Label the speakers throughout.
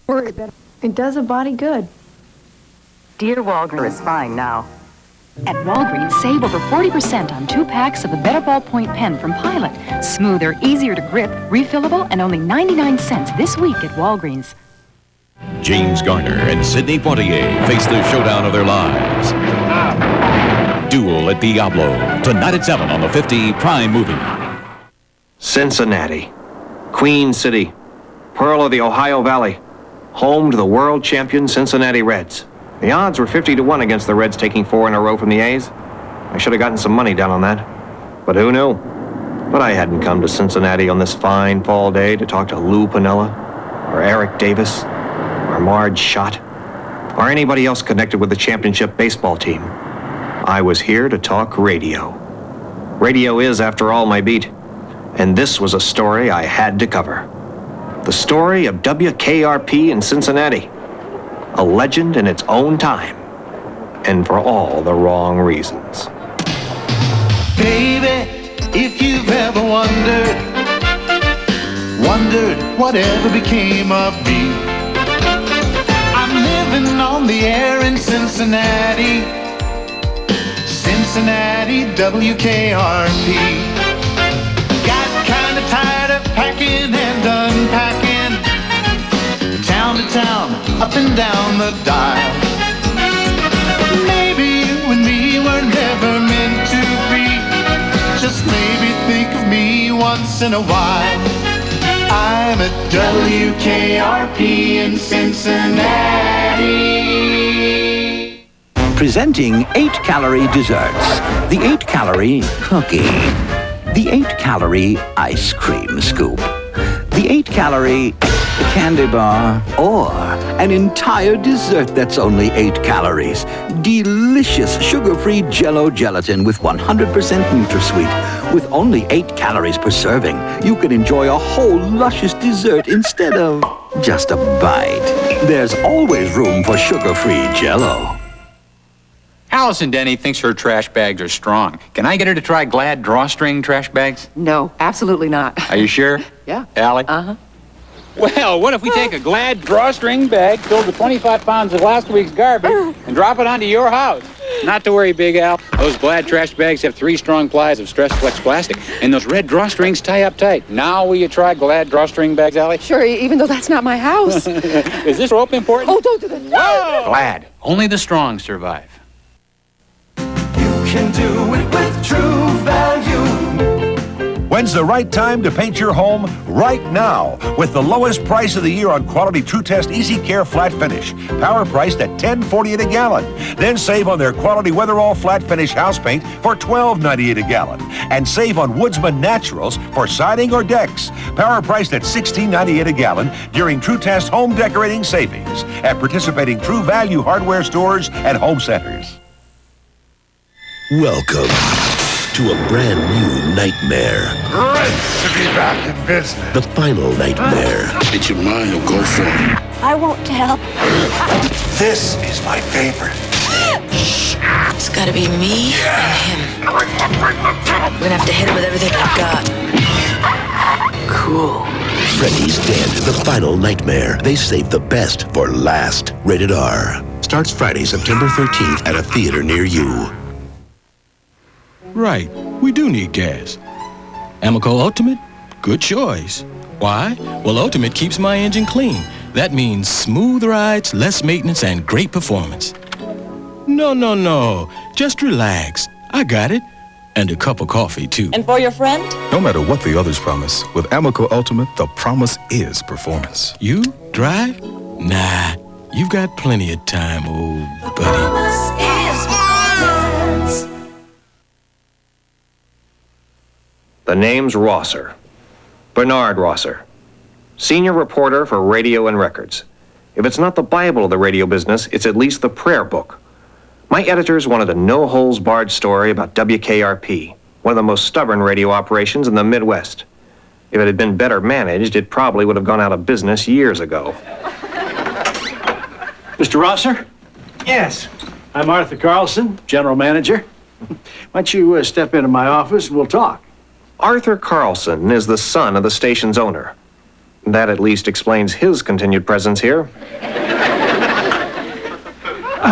Speaker 1: Worry about it. It does a body good.
Speaker 2: Dear Walgreens is fine now.
Speaker 3: At Walgreens, save over 40% on 2 packs of the Better Ballpoint pen from Pilot. Smoother, easier to grip, refillable, and only 99 cents this week at Walgreens.
Speaker 4: James Garner and Sidney Poitier face the showdown of their lives. Duel at Diablo, tonight at 7 on the 50 Prime Movie.
Speaker 5: Cincinnati, Queen City, pearl of the Ohio Valley, home to the world champion Cincinnati Reds. The odds were 50-1 against the Reds taking 4 in a row from the A's. I should have gotten some money down on that, but who knew? But I hadn't come to Cincinnati on this fine fall day to talk to Lou Piniella, or Eric Davis, or Marge Schott, or anybody else connected with the championship baseball team. I was here to talk radio. Radio is, after all, my beat. And this was a story I had to cover. The story of WKRP in Cincinnati. A legend in its own time. And for all the wrong reasons.
Speaker 6: Baby, if you've ever wondered whatever became of me. I'm living on the air in Cincinnati. Cincinnati, WKRP. Got kinda tired of packing and unpacking. Town to town, up and down the dial. Maybe you and me were never meant to be. Just maybe think of me once in a while. I'm at WKRP in Cincinnati.
Speaker 7: Presenting 8-calorie desserts. The 8-calorie cookie. The 8-calorie ice cream scoop. The 8-calorie candy bar. Or an entire dessert that's only 8 calories. Delicious sugar-free Jell-O gelatin with 100% NutraSweet. With only 8 calories per serving, you can enjoy a whole luscious dessert instead of just a bite. There's always room for sugar-free Jell-O.
Speaker 8: Allison Denny thinks her trash bags are strong. Can I get her to try Glad drawstring trash bags?
Speaker 2: No, absolutely not.
Speaker 8: Are you sure?
Speaker 2: Yeah.
Speaker 8: Allie?
Speaker 2: Uh-huh.
Speaker 8: Well, what if we take a Glad drawstring bag filled with 25 pounds of last week's garbage and drop it onto your house? Not to worry, Big Al. Those Glad trash bags have 3 strong plies of Stress Flex plastic, and those red drawstrings tie up tight. Now will you try Glad drawstring bags, Allie?
Speaker 2: Sure, even though that's not my house.
Speaker 8: Is this rope important?
Speaker 2: Oh, don't do that.
Speaker 8: Whoa! Glad. Only the strong survive.
Speaker 6: Can do it with true value.
Speaker 9: When's the right time to paint your home? Right now, with the lowest price of the year on quality True Test Easy Care Flat Finish. Power priced at $10.48 a gallon. Then save on their quality Weatherall Flat Finish house paint for $12.98 a gallon. And save on Woodsman Naturals for siding or decks. Power priced at $16.98 a gallon during True Test Home Decorating Savings at participating True Value hardware stores and home centers.
Speaker 10: Welcome to a brand new nightmare.
Speaker 6: Great to be back in business.
Speaker 10: The final nightmare.
Speaker 6: It's your mind, you'll go for it.
Speaker 11: I won't tell.
Speaker 6: This is my favorite.
Speaker 11: It's gotta be me and him. We're gonna have to hit him with everything we've got.
Speaker 10: Cool. Freddy's Dead, the final nightmare. They saved the best for last. Rated R. Starts Friday, September 13th at a theater near you.
Speaker 12: Right, we do need gas. Amoco Ultimate? Good choice. Why? Well, Ultimate keeps my engine clean. That means smooth rides, less maintenance, and great performance. No. Just relax. I got it. And a cup of coffee, too.
Speaker 11: And for your friend?
Speaker 13: No matter what the others promise, with Amoco Ultimate, the promise is performance.
Speaker 12: You drive? Nah, you've got plenty of time, old buddy.
Speaker 11: Promise is performance.
Speaker 5: The name's Rosser. Bernard Rosser. Senior reporter for Radio and Records. If it's not the Bible of the radio business, it's at least the prayer book. My editors wanted a no-holds-barred story about WKRP, one of the most stubborn radio operations in the Midwest. If it had been better managed, it probably would have gone out of business years ago.
Speaker 14: Mr. Rosser?
Speaker 15: Yes.
Speaker 14: I'm Arthur Carlson, General Manager. Why don't you step into my office and we'll talk.
Speaker 5: Arthur Carlson is the son of the station's owner. That at least explains his continued presence here.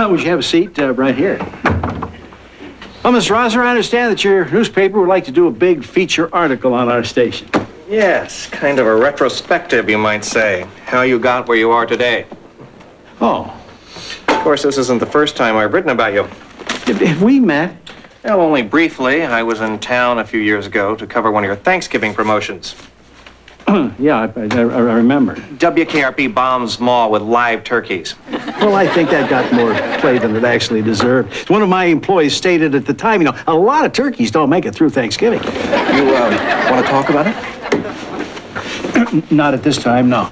Speaker 14: Would you have a seat right here? Well, Miss Rosser, I understand that your newspaper would like to do a big feature article on our station.
Speaker 5: Yes, kind of a retrospective, you might say. How you got where you are today.
Speaker 14: Oh.
Speaker 5: Of course, this isn't the first time I've written about you.
Speaker 14: Have we met?
Speaker 5: Well, only briefly. I was in town a few years ago to cover one of your Thanksgiving promotions.
Speaker 14: Yeah, I remember.
Speaker 5: WKRP bombs mall with live turkeys.
Speaker 14: Well, I think that got more play than it actually deserved. One of my employees stated at the time, you know, a lot of turkeys don't make it through Thanksgiving.
Speaker 5: You want to talk about it?
Speaker 14: Not at this time, no.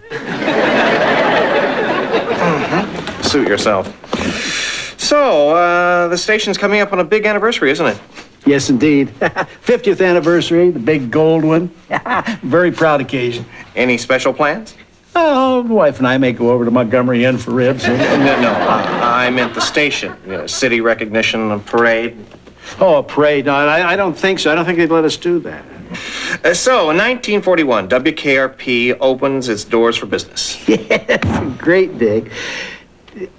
Speaker 5: Suit yourself. So, the station's coming up on a big anniversary, isn't it?
Speaker 14: Yes, indeed. 50th anniversary, the big gold one. Very proud occasion.
Speaker 5: Any special plans?
Speaker 14: Oh, the wife and I may go over to Montgomery Inn for ribs.
Speaker 5: No, I meant the station. You know, city recognition, a parade.
Speaker 14: Oh, a parade? No, I don't think so. I don't think they'd let us do that.
Speaker 5: So, in 1941, WKRP opens its doors for business.
Speaker 14: Yes, great dig.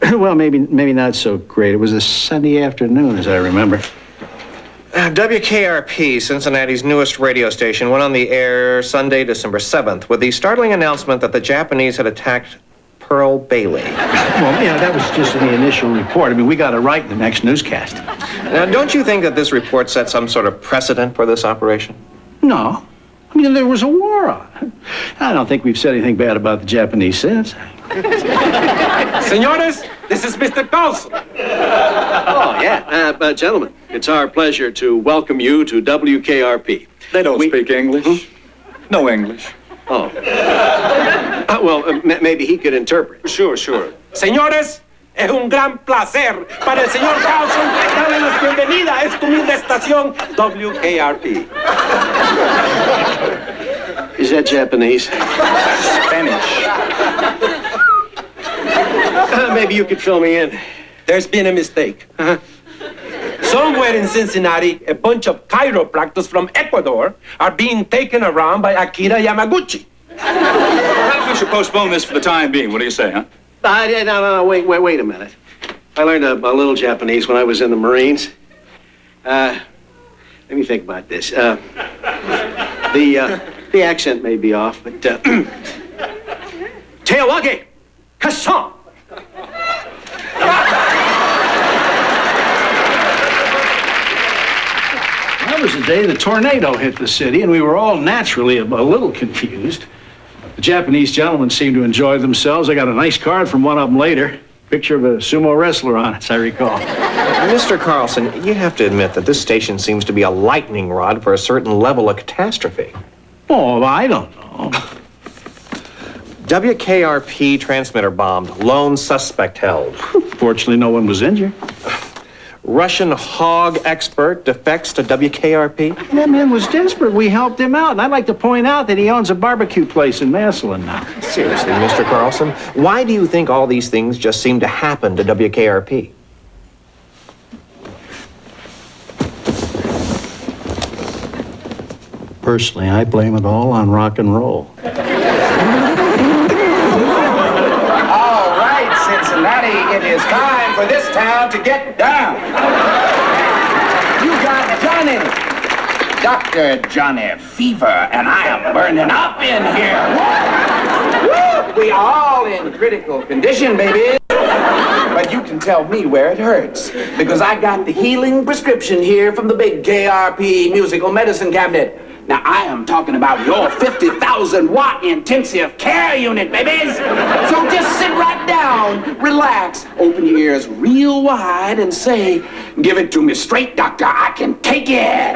Speaker 14: Well, maybe not so great. It was a Sunday afternoon, as I remember.
Speaker 5: WKRP, Cincinnati's newest radio station, went on the air Sunday, December 7th, with the startling announcement that the Japanese had attacked Pearl Bailey.
Speaker 14: Well, yeah, that was just in the initial report. I mean, we got it right in the next newscast.
Speaker 5: Now, don't you think that this report set some sort of precedent for this operation?
Speaker 14: No. I mean, there was a war on. I don't think we've said anything bad about the Japanese since.
Speaker 15: Senores, this is Mr. Carlson.
Speaker 16: Oh, yeah. Gentlemen, it's our pleasure to welcome you to WKRP.
Speaker 15: They don't speak English. No English.
Speaker 16: Oh. Maybe he could interpret.
Speaker 15: Sure. Señores, es un gran placer para el señor Carlson darle la bienvenida a esta humilde estación WKRP.
Speaker 16: Is that Japanese?
Speaker 15: Spanish.
Speaker 16: Maybe you could fill me in.
Speaker 15: There's been a mistake. Somewhere in Cincinnati, a bunch of chiropractors from Ecuador are being taken around by Akira Yamaguchi.
Speaker 8: Perhaps we should postpone this for the time being. What do you say, huh?
Speaker 16: No, wait a minute. I learned a little Japanese when I was in the Marines. Let me think about this. The accent may be off, but Teawage, Kassan.
Speaker 14: That was the day the tornado hit the city, and we were all naturally a little confused. The Japanese gentlemen seemed to enjoy themselves. I got a nice card from one of them later. Picture of a sumo wrestler on it, as I recall.
Speaker 5: Mr. Carlson, you have to admit that this station seems to be a lightning rod for a certain level of catastrophe.
Speaker 14: Oh, I don't know.
Speaker 5: WKRP transmitter bombed. Lone suspect held.
Speaker 14: Fortunately, no one was injured.
Speaker 5: Russian hog expert defects to WKRP.
Speaker 14: That man was desperate. We helped him out. And I'd like to point out that he owns a barbecue place in Massillon now.
Speaker 5: Seriously, Mr. Carlson, why do you think all these things just seem to happen to WKRP?
Speaker 14: Personally, I blame it all on rock and roll.
Speaker 15: All right, Cincinnati, it is time for this town to get down. You got Johnny, Dr. Johnny Fever, and I am burning up in here. Woo! We are all in critical condition, baby. But you can tell me where it hurts, because I got the healing prescription here from the big KRP musical medicine cabinet. Now, I am talking about your 50,000 watt intensive care unit, babies. So just sit right down, relax, open your ears real wide and say, give it to me straight, doctor, I can take it.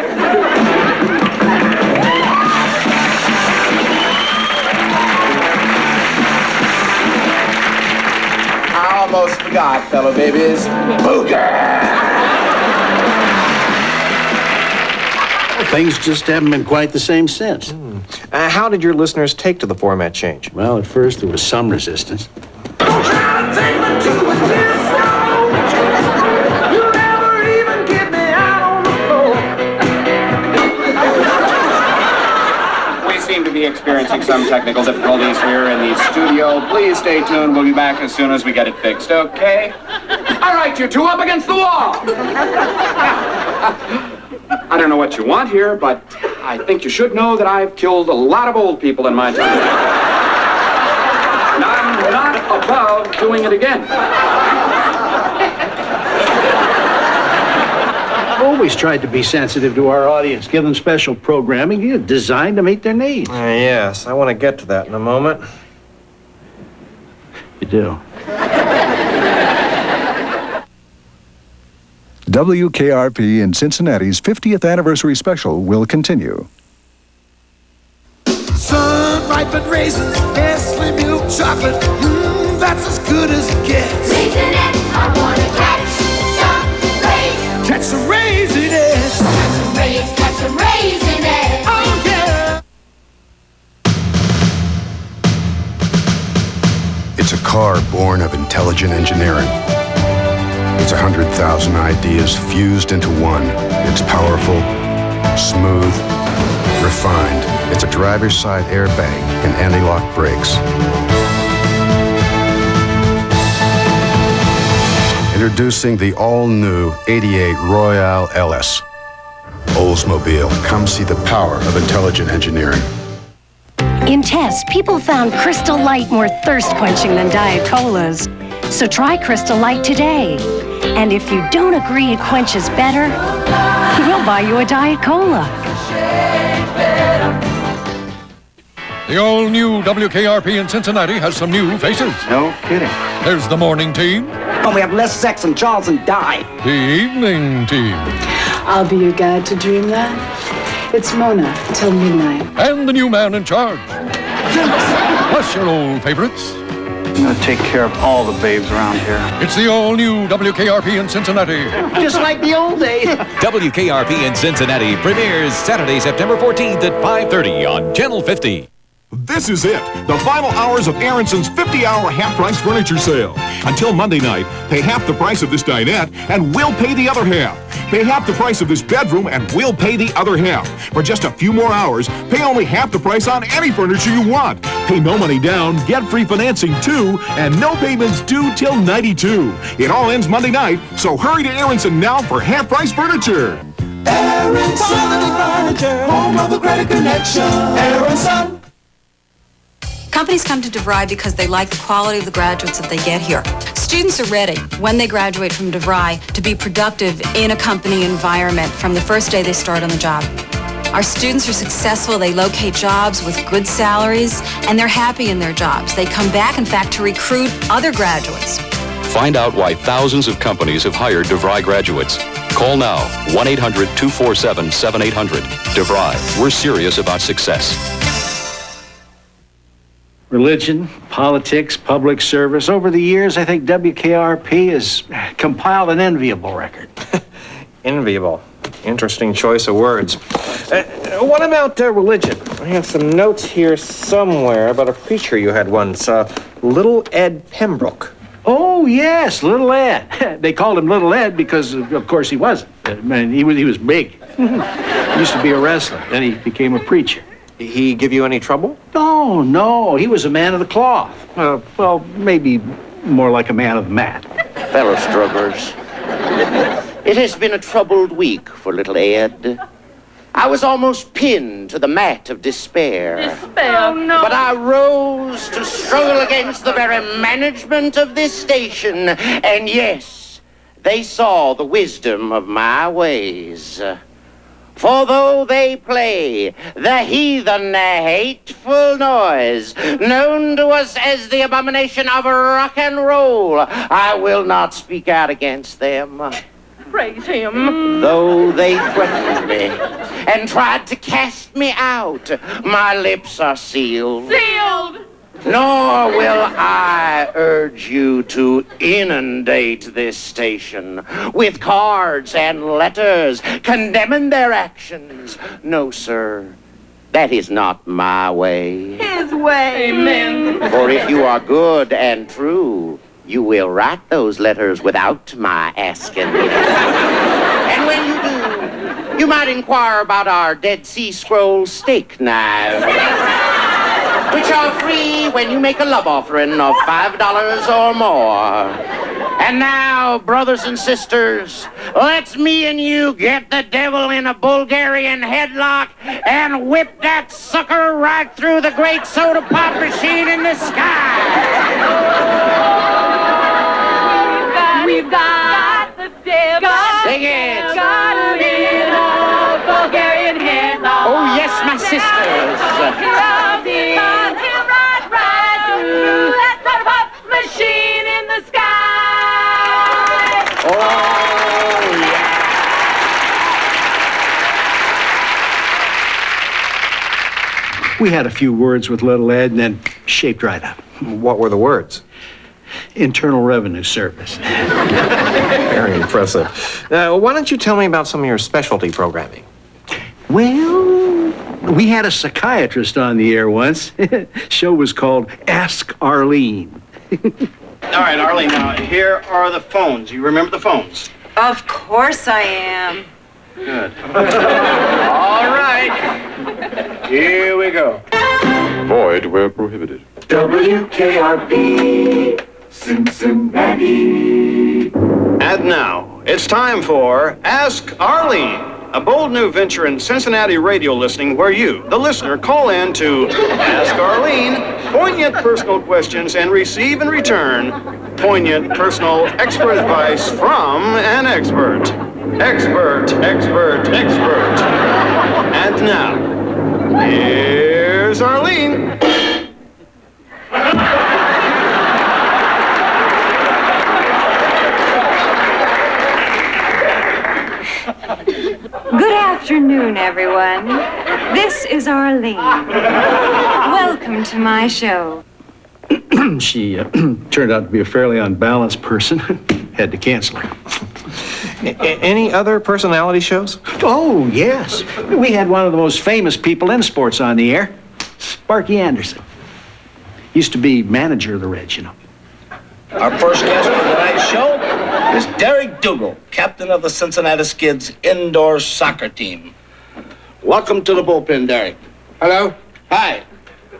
Speaker 15: I almost forgot, fellow babies. Booger!
Speaker 14: Things just haven't been quite the same since.
Speaker 5: How did your listeners take to the format change?
Speaker 14: Well, at first there was some resistance.
Speaker 15: We seem to be experiencing some technical difficulties here in the studio. Please stay tuned. We'll be back as soon as we get it fixed, okay? All right, you two up against the wall. I don't know what you want here, but I think you should know that I've killed a lot of old people in my time. And I'm not above doing it again.
Speaker 14: Always tried to be sensitive to our audience, give them special programming designed to meet their needs.
Speaker 5: Yes, I want to get to that in a moment.
Speaker 14: You do.
Speaker 13: WKRP in Cincinnati's 50th anniversary special will continue.
Speaker 6: Sun-ripened raisins, Nestle milk chocolate, that's as good as it gets. Cincinnati, I want to catch some Raisinets. Catch some Raisinets. Oh, yeah.
Speaker 13: It's a car born of intelligent engineering. It's 100,000 ideas fused into one. It's powerful, smooth, refined. It's a driver's side airbag and anti-lock brakes. Introducing the all-new 88 Royale LS. Oldsmobile, come see the power of intelligent engineering.
Speaker 17: In tests, people found Crystal Light more thirst-quenching than Diet Colas. So try Crystal Light today. And if you don't agree it quenches better, we'll buy you a Diet Cola.
Speaker 18: The all-new WKRP in Cincinnati has some new faces.
Speaker 14: No kidding.
Speaker 18: There's the morning team.
Speaker 15: Oh, we have less sex than Charles and Di.
Speaker 18: The evening team.
Speaker 19: I'll be your guide to dreamland. It's Mona till midnight.
Speaker 18: And the new man in charge. Plus your old favorites.
Speaker 14: I'm gonna take care of all the babes around here.
Speaker 18: It's the all-new WKRP in Cincinnati.
Speaker 15: Just like the old days.
Speaker 4: WKRP in Cincinnati premieres Saturday, September 14th at 5:30 on Channel 50.
Speaker 9: This is it, the final hours of Aaronson's 50-hour half-price furniture sale. Until Monday night, pay half the price of this dinette, and we'll pay the other half. Pay half the price of this bedroom, and we'll pay the other half. For just a few more hours, pay only half the price on any furniture you want. Pay no money down, get free financing too, and no payments due till 92. It all ends Monday night, so hurry to Aaronson now for half-price furniture.
Speaker 6: Aaronson Furniture, home of the credit connection. Aaronson.
Speaker 11: Companies come to DeVry because they like the quality of the graduates that they get here. Students are ready, when they graduate from DeVry, to be productive in a company environment from the first day they start on the job. Our students are successful, they locate jobs with good salaries, and they're happy in their jobs. They come back, in fact, to recruit other graduates.
Speaker 20: Find out why thousands of companies have hired DeVry graduates. Call now, 1-800-247-7800. DeVry, we're serious about success.
Speaker 14: Religion, politics, public service. Over the years, I think WKRP has compiled an enviable record.
Speaker 5: Enviable. Interesting choice of words. What about religion? I have some notes here somewhere about a preacher you had once, Little Ed Pembroke.
Speaker 14: Oh, yes, Little Ed. They called him Little Ed because, of course, he wasn't. He was big. He used to be a wrestler. Then he became a preacher.
Speaker 5: He give you any trouble?
Speaker 14: No. He was a man of the cloth. Well, maybe more like a man of the mat.
Speaker 15: Fellow strugglers, it has been a troubled week for little Ed. I was almost pinned to the mat of despair.
Speaker 6: Oh, no.
Speaker 15: But I rose to struggle against the very management of this station. And yes, they saw the wisdom of my ways. For though they play the heathen hateful noise, known to us as the abomination of rock and roll, I will not speak out against them.
Speaker 6: Praise him.
Speaker 15: Though they threatened me and tried to cast me out, my lips are sealed.
Speaker 6: Sealed.
Speaker 15: Nor will I urge you to inundate this station with cards and letters condemning their actions. No, sir, that is not my way.
Speaker 6: His way. Amen.
Speaker 15: For if you are good and true, you will write those letters without my asking. And when you do, You might inquire about our Dead Sea Scrolls steak knives, which are free when you make a love offering of $5 or more. And now, brothers and sisters, let's me and you get the devil in a Bulgarian headlock and whip that sucker right through the great soda pop machine in the sky.
Speaker 6: We've got the devil.
Speaker 15: Sing it.
Speaker 6: Got him in a Bulgarian headlock.
Speaker 15: Oh, yes, my sisters.
Speaker 6: Got him right through that soda pop machine in the sky.
Speaker 15: Oh, yeah.
Speaker 14: We had a few words with little Ed and then shaped right up.
Speaker 5: What were the words?
Speaker 14: Internal Revenue Service.
Speaker 5: Very impressive. Why don't you tell me about some of your specialty programming?
Speaker 14: Well, we had a psychiatrist on the air once. Show was called Ask Arlene.
Speaker 21: All right, Arlene, now, here are the phones. You remember the phones?
Speaker 22: Of course I am.
Speaker 21: Good. All right. Here we go.
Speaker 23: Void where prohibited.
Speaker 6: WKRP, Cincinnati.
Speaker 21: And now, it's time for Ask Arlene, a bold new venture in Cincinnati radio listening where you, the listener, call in to Ask Arlene poignant personal questions and receive in return poignant personal expert advice from an expert. Expert. And now, here's Arlene.
Speaker 22: Good afternoon, everyone. This is Arlene. Welcome to my show.
Speaker 14: She turned out to be a fairly unbalanced person. Had to cancel her.
Speaker 5: Any other personality shows?
Speaker 14: Oh, yes. We had one of the most famous people in sports on the air, Sparky Anderson. Used to be manager of the Reds, you know.
Speaker 24: Our first guest for tonight's show is Derek Dougal, captain of the Cincinnati Skids indoor soccer team. Welcome to the bullpen, Derek.
Speaker 25: Hello.
Speaker 24: Hi.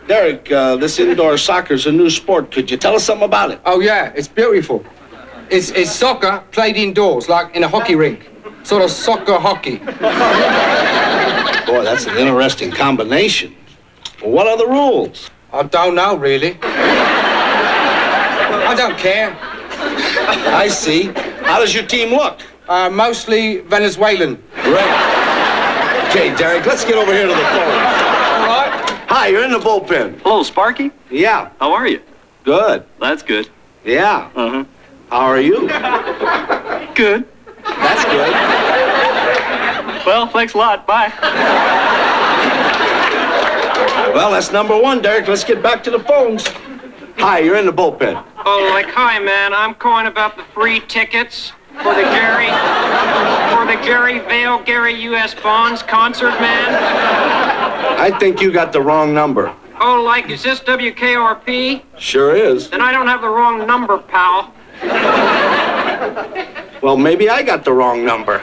Speaker 24: Derek, this indoor soccer is a new sport. Could you tell us something about it?
Speaker 25: Oh, yeah, it's beautiful. It's soccer played indoors, like in a hockey rink. Sort of soccer hockey.
Speaker 24: Boy, that's an interesting combination. Well, what are the rules?
Speaker 25: I don't know, really. I don't care.
Speaker 24: I see. How does your team look?
Speaker 25: Mostly Venezuelan.
Speaker 24: Great. Okay, Derek, let's get over here to the phone.
Speaker 25: All right.
Speaker 24: Hi, you're in the bullpen.
Speaker 26: Hello, Sparky.
Speaker 24: Yeah.
Speaker 26: How are you?
Speaker 24: Good.
Speaker 26: That's good.
Speaker 24: Yeah.
Speaker 26: Uh-huh.
Speaker 24: How are you?
Speaker 26: Good.
Speaker 24: That's good.
Speaker 26: Well, thanks a lot. Bye.
Speaker 24: Well, that's number one, Derek. Let's get back to the phones. Hi, you're in the bullpen.
Speaker 27: Oh, like, hi, man. I'm calling about the free tickets for the Gary Vale, Gary U.S. Bonds concert, man.
Speaker 24: I think you got the wrong number.
Speaker 27: Oh, like, is this WKRP?
Speaker 24: Sure is.
Speaker 27: Then I don't have the wrong number, pal.
Speaker 24: Well, maybe I got the wrong number.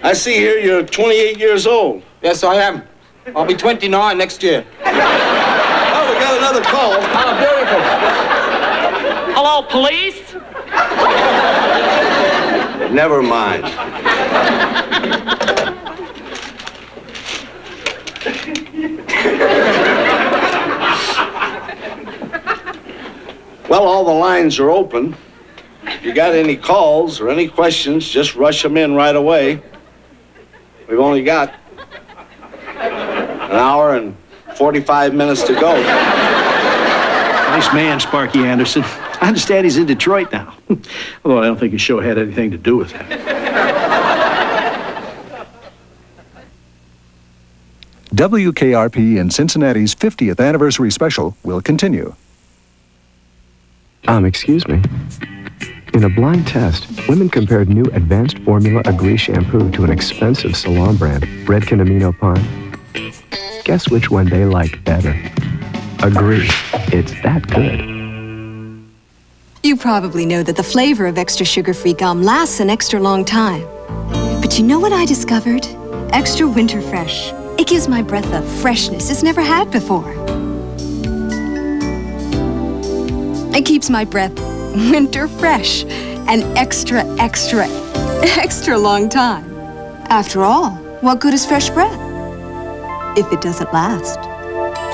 Speaker 24: I see here you're 28 years old.
Speaker 25: Yes, I am. I'll be 29 next year.
Speaker 24: Oh, we got another call.
Speaker 25: Oh, beautiful.
Speaker 27: Hello, police?
Speaker 24: Never mind. Well, all the lines are open. If you got any calls or any questions, just rush them in right away. We've only got an hour and 45 minutes to go.
Speaker 14: Nice man, Sparky Anderson. I understand he's in Detroit now. Although I don't think his show had anything to do with it.
Speaker 28: WKRP in Cincinnati's 50th anniversary special will continue.
Speaker 29: Excuse me. In a blind test, women compared new advanced formula Agree shampoo to an expensive salon brand, Redken Amino Pine. guess which one they like better? Agree, it's that good.
Speaker 1: You probably know that the flavor of extra sugar-free gum lasts an extra long time. But you know what I discovered? Extra Winter Fresh. It gives my breath a freshness it's never had before. It keeps my breath winter fresh an extra long time. After all, what good is fresh breath if it doesn't last?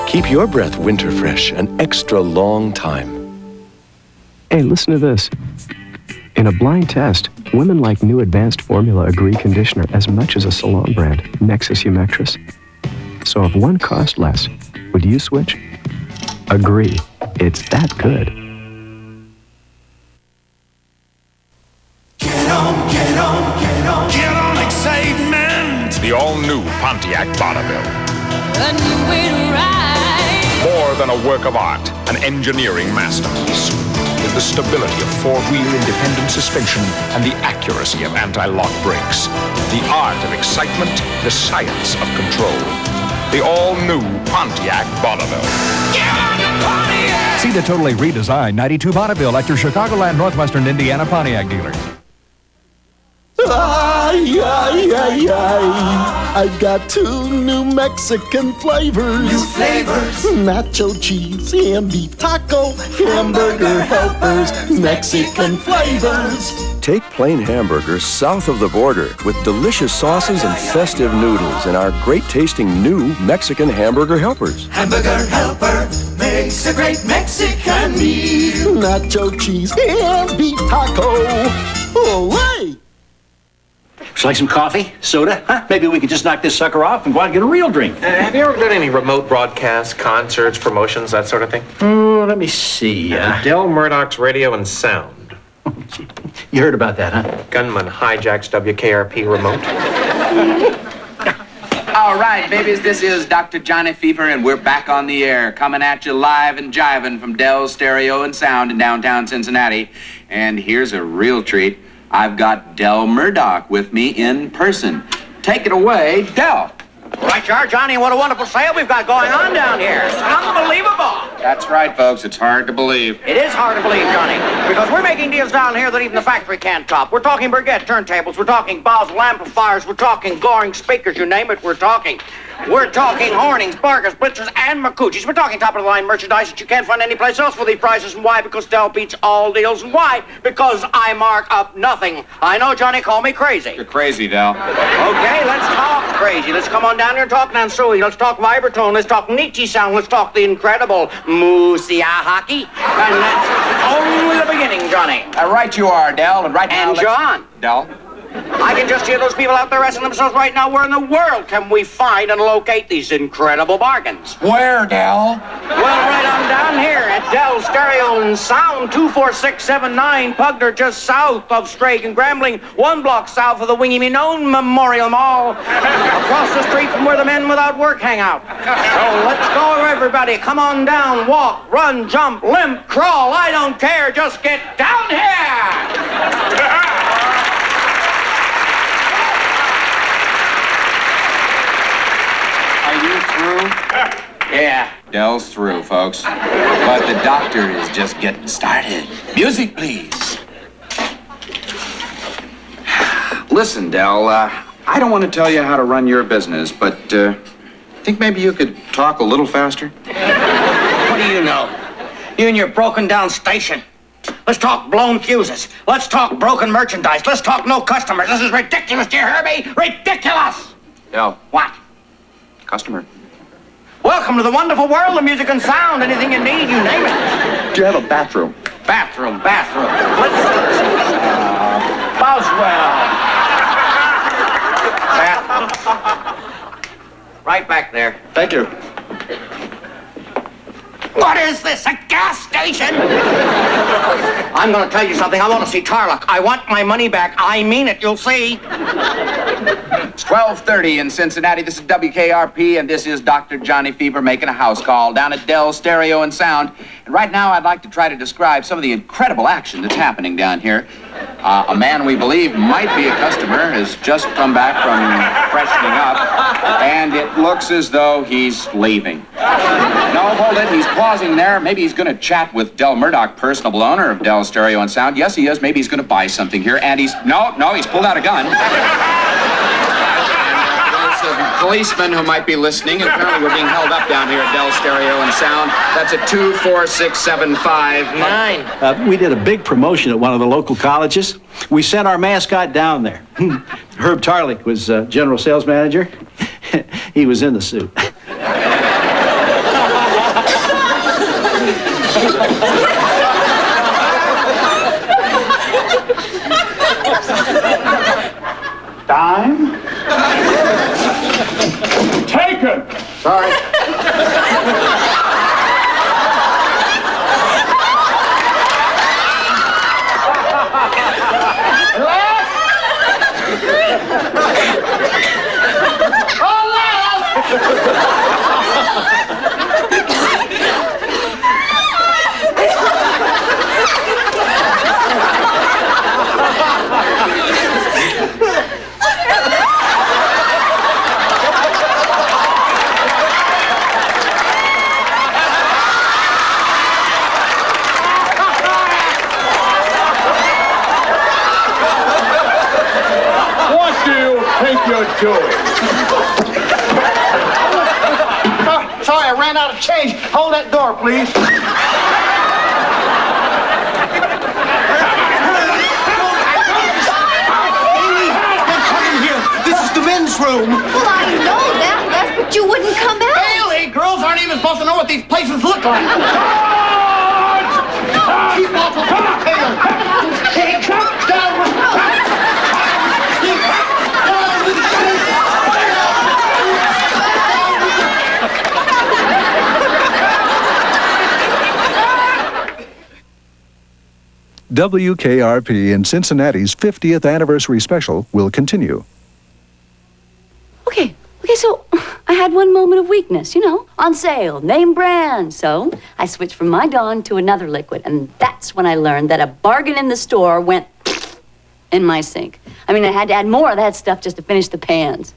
Speaker 2: Keep your breath winter fresh an extra long time.
Speaker 29: Hey, listen to this. In a blind test, women like new advanced formula Agree conditioner as much as a salon brand, Nexus Humectress. So if one cost less, would you switch? Agree, it's that good.
Speaker 6: Get on excitement.
Speaker 3: The all-new Pontiac Bonneville.
Speaker 6: A new way to ride.
Speaker 3: More than a work of art, an engineering masterpiece. With the stability of four-wheel independent suspension and the accuracy of anti-lock brakes. The art of excitement, the science of control. The all-new Pontiac Bonneville.
Speaker 6: Get on the Pontiac.
Speaker 18: See the totally redesigned 92 Bonneville at your Chicagoland, Northwestern Indiana Pontiac dealers.
Speaker 7: I've got 2 new Mexican flavors.
Speaker 6: New flavors.
Speaker 7: Nacho cheese and beef taco, hamburger helpers, Mexican flavors.
Speaker 2: Take plain hamburgers south of the border with delicious sauces and festive noodles in our great-tasting new Mexican hamburger helpers.
Speaker 6: Hamburger helper makes a great Mexican meal.
Speaker 7: Nacho cheese and beef taco. Olay!
Speaker 14: Would you like some coffee? Soda? Huh? Maybe we could just knock this sucker off and go out and get a real drink.
Speaker 5: Have you ever done any remote broadcasts, concerts, promotions, that sort of thing?
Speaker 14: Let me see.
Speaker 5: Del Murdoch's Radio and Sound.
Speaker 14: You heard about that, huh?
Speaker 5: Gunman hijacks WKRP remote.
Speaker 15: All right, babies, this is Dr. Johnny Fever, and we're back on the air, coming at you live and jiving from Dell's Stereo and Sound in downtown Cincinnati. And here's a real treat. I've got Del Murdoch with me in person. Take it away, Del.
Speaker 8: Right you are, Johnny. What a wonderful sale we've got going on down here. It's unbelievable.
Speaker 15: That's right, folks. It's hard to believe.
Speaker 8: It is hard to believe, Johnny, because we're making deals down here that even the factory can't top. We're talking Burgett turntables. We're talking Boswell amplifiers. We're talking Goring speakers. You name it, we're talking. We're talking Hornings, Barkers, Blitzers, and Makuchis. We're talking top-of-the-line merchandise that you can't find anyplace else for these prices. And why? Because Del beats all deals. And why? Because I mark up nothing. I know, Johnny, call me crazy.
Speaker 15: You're crazy, Del.
Speaker 8: Okay, let's talk crazy. Let's come on down here and talk Nansui. Let's talk Vibertone. Let's talk Nietzsche sound. Let's talk the incredible Musia hockey. And that's only the beginning, Johnny.
Speaker 15: Right you are, Del. And right now,
Speaker 8: And John.
Speaker 15: Del.
Speaker 8: I can just hear those people out there asking themselves right now, where in the world can we find and locate these incredible bargains?
Speaker 15: Where, Del?
Speaker 8: Well, right on down here at Dell's Stereo and Sound, 24679 Pugner, just south of Strake and Grambling, 1 block south of the Wingy Minone Memorial Mall, across the street from where the men without work hang out. So let's go, everybody. Come on down, walk, run, jump, limp, crawl. I don't care. Just get down here.
Speaker 15: Are you through? Yeah, Del's through, folks. But the doctor is just getting started. Music, please. Listen, Del, I don't want to tell you how to run your business, but think maybe you could talk a little faster?
Speaker 8: What do you know? You and your broken down station. Let's talk blown fuses. Let's talk broken merchandise. Let's talk no customers. This is ridiculous, do you hear me? Ridiculous!
Speaker 15: Del.
Speaker 8: What?
Speaker 15: Customer.
Speaker 8: Welcome to the wonderful world of music and sound. Anything you need, you name it.
Speaker 15: Do you have a bathroom?
Speaker 8: Bathroom. Let's Boswell. Right back there.
Speaker 15: Thank you.
Speaker 8: What is this, a gas station? I'm going to tell you something. I want to see Tarlock. I want my money back. I mean it, you'll see.
Speaker 15: It's 12:30 in Cincinnati. This is WKRP, and this is Dr. Johnny Fever making a house call down at Dell's Stereo and Sound. And right now, I'd like to try to describe some of the incredible action that's happening down here. A man we believe might be a customer has just come back from freshening up, and it looks as though he's leaving. No, hold it. He's pausing there. Maybe he's going to chat with Del Murdoch, personal owner of Del Stereo and Sound. Yes, he is. Maybe he's going to buy something here, and he's pulled out a gun. There's a policeman who might be listening, and apparently we're being held up down here at Del Stereo and Sound. That's at 246-759.
Speaker 14: We did a big promotion at one of the local colleges. We sent our mascot down there. Herb Tarlick was general sales manager. He was in the suit.
Speaker 4: Dime? Taken!
Speaker 15: Sorry.
Speaker 4: Sorry, I ran out of change. Hold that door, please. This is the men's room.
Speaker 9: Well, I know that, Les, but you wouldn't come out.
Speaker 4: Bailey, girls aren't even supposed to know what these places look like. Keep off of my tail. Jump down with
Speaker 28: WKRP in Cincinnati's 50th anniversary special will continue.
Speaker 10: Okay, so I had one moment of weakness, on sale, name brand. So I switched from my Dawn to another liquid, and that's when I learned that a bargain in the store went in my sink. I mean, I had to add more of that stuff just to finish the pans.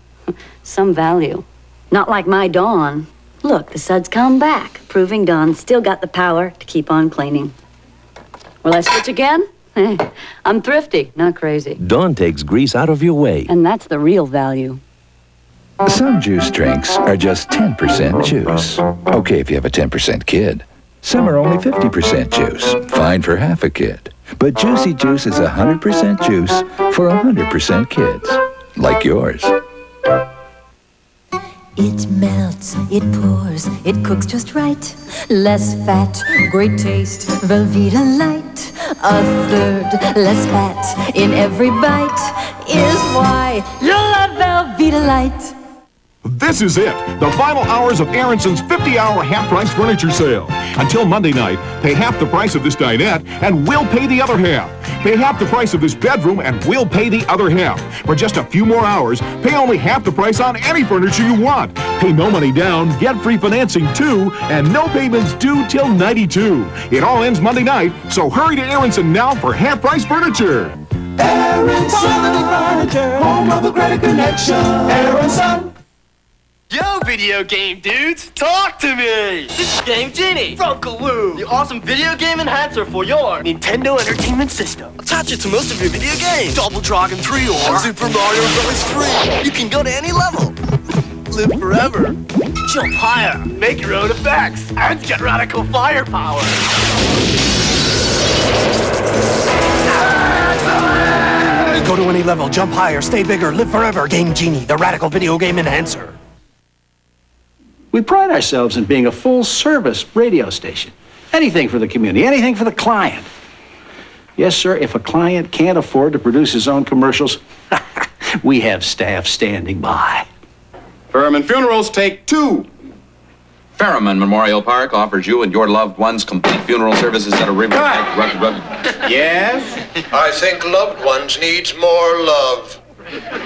Speaker 10: Some value. Not like my Dawn. Look, the suds come back, proving Dawn's still got the power to keep on cleaning. Will I switch again? I'm thrifty, not crazy.
Speaker 11: Dawn takes grease out of your way.
Speaker 10: And that's the real value.
Speaker 12: Some juice drinks are just 10% juice. Okay if you have a 10% kid. Some are only 50% juice. Fine for half a kid. But Juicy Juice is 100% juice for 100% kids. Like yours.
Speaker 13: It melts, it pours, it cooks just right. Less fat, great taste, Velveeta Light. A third less fat in every bite is why you love Velveeta Light.
Speaker 16: This is it, the final hours of Aaronson's 50-hour half-price furniture sale. Until Monday night, pay half the price of this dinette, and we'll pay the other half. Pay half the price of this bedroom, and we'll pay the other half. For just a few more hours, pay only half the price on any furniture you want. Pay no money down, get free financing too, and no payments due till 92. It all ends Monday night, so hurry to Aaronson now for half-price furniture.
Speaker 6: Aaronson Furniture, home of a great connection. Aaronson.
Speaker 17: Yo, video game dudes, talk to me! This is Game Genie from Kaloo, the awesome video game enhancer for your Nintendo Entertainment System. Attach it to most of your video games. Double Dragon 3 or Super Mario Bros. 3. You can go to any level. Live forever. Jump higher. Make your own effects. And get radical firepower.
Speaker 19: Go to any level, jump higher, stay bigger, live forever. Game Genie, the radical video game enhancer.
Speaker 14: We pride ourselves in being a full-service radio station. Anything for the community, anything for the client. Yes, sir, if a client can't afford to produce his own commercials, we have staff standing by.
Speaker 21: Furman Funerals, take 2.
Speaker 15: Ferryman Memorial Park offers you and your loved ones complete funeral services at a river.
Speaker 21: Yes?
Speaker 30: I think loved ones needs more love.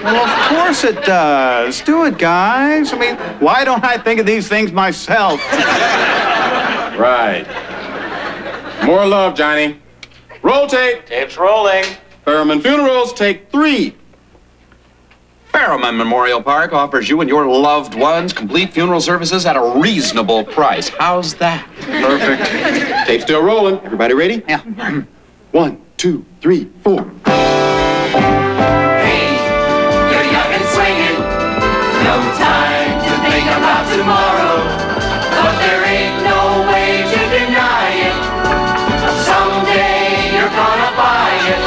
Speaker 21: Well, of course it does. Do it, guys. I mean, why don't I think of these things myself? Right. More love, Johnny. Roll tape.
Speaker 25: Tape's rolling.
Speaker 1: Perriman Funerals, take 3.
Speaker 3: Perriman Memorial Park offers you and your loved ones complete funeral services at a reasonable price. How's that?
Speaker 1: Perfect. Tape still rolling. Everybody ready?
Speaker 25: Yeah.
Speaker 1: 1, 2, 3, 4.
Speaker 6: Hey, you're young and swinging. No time to think about tomorrow. But there ain't no way to deny it. Someday you're gonna buy it.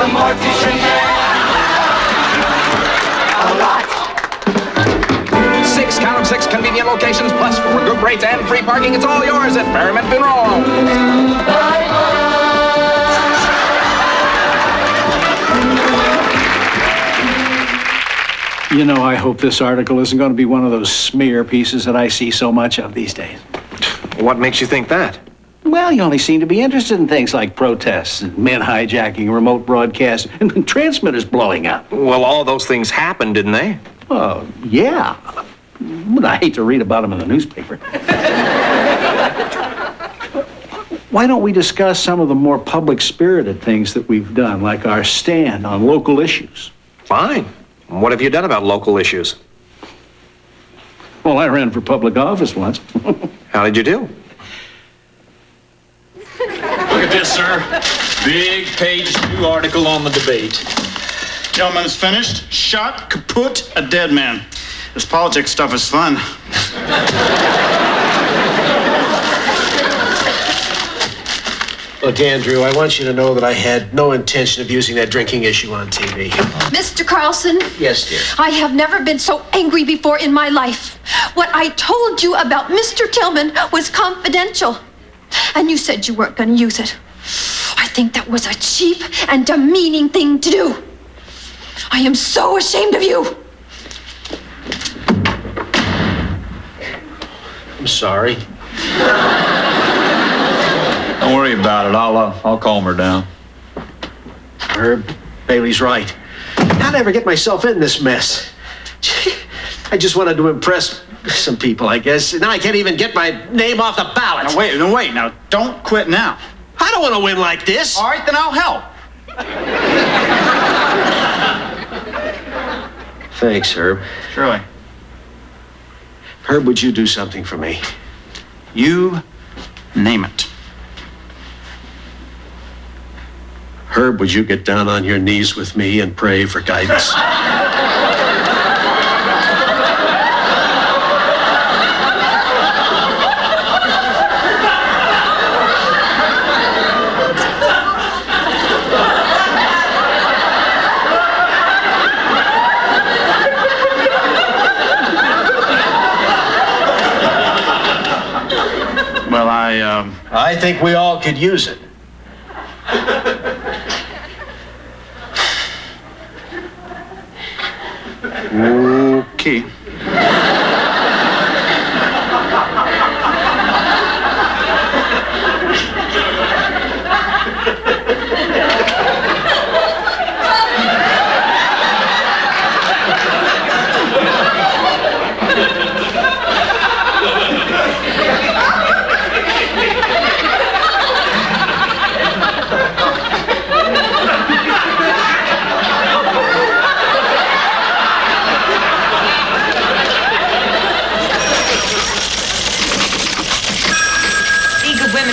Speaker 6: Mortician man. A lot.
Speaker 3: 6, count 'em, 6 convenient locations, plus for group rates and free parking. It's all yours at Perriman Funeral.
Speaker 14: You know, I hope this article isn't going to be one of those smear pieces that I see so much of these days.
Speaker 5: What makes you think that?
Speaker 14: Well, you only seem to be interested in things like protests and men hijacking remote broadcasts and transmitters blowing up.
Speaker 5: Well, all those things happened, didn't they?
Speaker 14: Oh, yeah. But I hate to read about them in the newspaper. Why don't we discuss some of the more public-spirited things that we've done, like our stand on local issues?
Speaker 5: Fine. What have you done about local issues?
Speaker 14: Well, I ran for public office once.
Speaker 5: How did you do?
Speaker 18: Look at this, sir. Big page 2 article on the debate.
Speaker 4: Gentlemen, it's finished. Shot, kaput, a dead man. This politics stuff is fun.
Speaker 19: Look, Andrew, I want you to know that I had no intention of using that drinking issue on TV.
Speaker 9: Mr. Carlson?
Speaker 19: Yes, dear.
Speaker 9: I have never been so angry before in my life. What I told you about Mr. Tillman was confidential. And you said you weren't going to use it. I think that was a cheap and demeaning thing to do. I am so ashamed of you.
Speaker 19: I'm sorry.
Speaker 18: Don't worry about it. I'll calm her down.
Speaker 19: Herb, Bailey's right. How'd I ever get myself in this mess? I just wanted to impress some people, I guess. Now I can't even get my name off the ballot.
Speaker 4: Now, wait. Now, don't quit now.
Speaker 19: I don't want to win like this.
Speaker 4: All right, then I'll help.
Speaker 19: Thanks, Herb.
Speaker 4: Surely.
Speaker 19: Herb, would you do something for me?
Speaker 4: You name it.
Speaker 19: Herb, would you get down on your knees with me and pray for guidance?
Speaker 4: Well,
Speaker 19: I think we all could use it.
Speaker 4: Okay.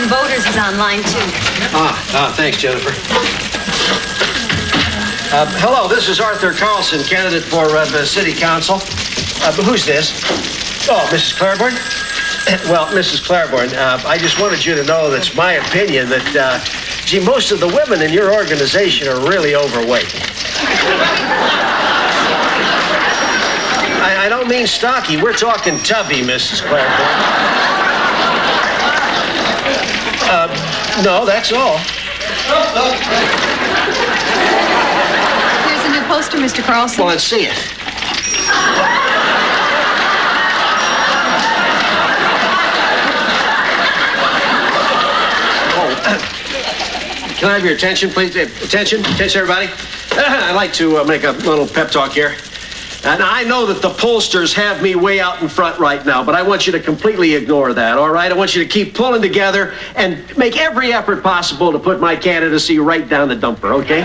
Speaker 10: Voters is online, too.
Speaker 19: Thanks, Jennifer. Hello, this is Arthur Carlson, candidate for City Council. Who's this? Oh, Mrs. Claiborne? Well, Mrs. Claiborne, I just wanted you to know that it's my opinion that, gee, most of the women in your organization are really overweight. I don't mean stocky. We're talking tubby, Mrs. Claiborne. No, that's all.
Speaker 9: Here's a new poster, Mr. Carlson.
Speaker 19: Well, let's see it. Can I have your attention, please? Attention, everybody. I'd like to make a little pep talk here. And I know that the pollsters have me way out in front right now, but I want you to completely ignore that, all right? I want you to keep pulling together and make every effort possible to put my candidacy right down the dumper, okay?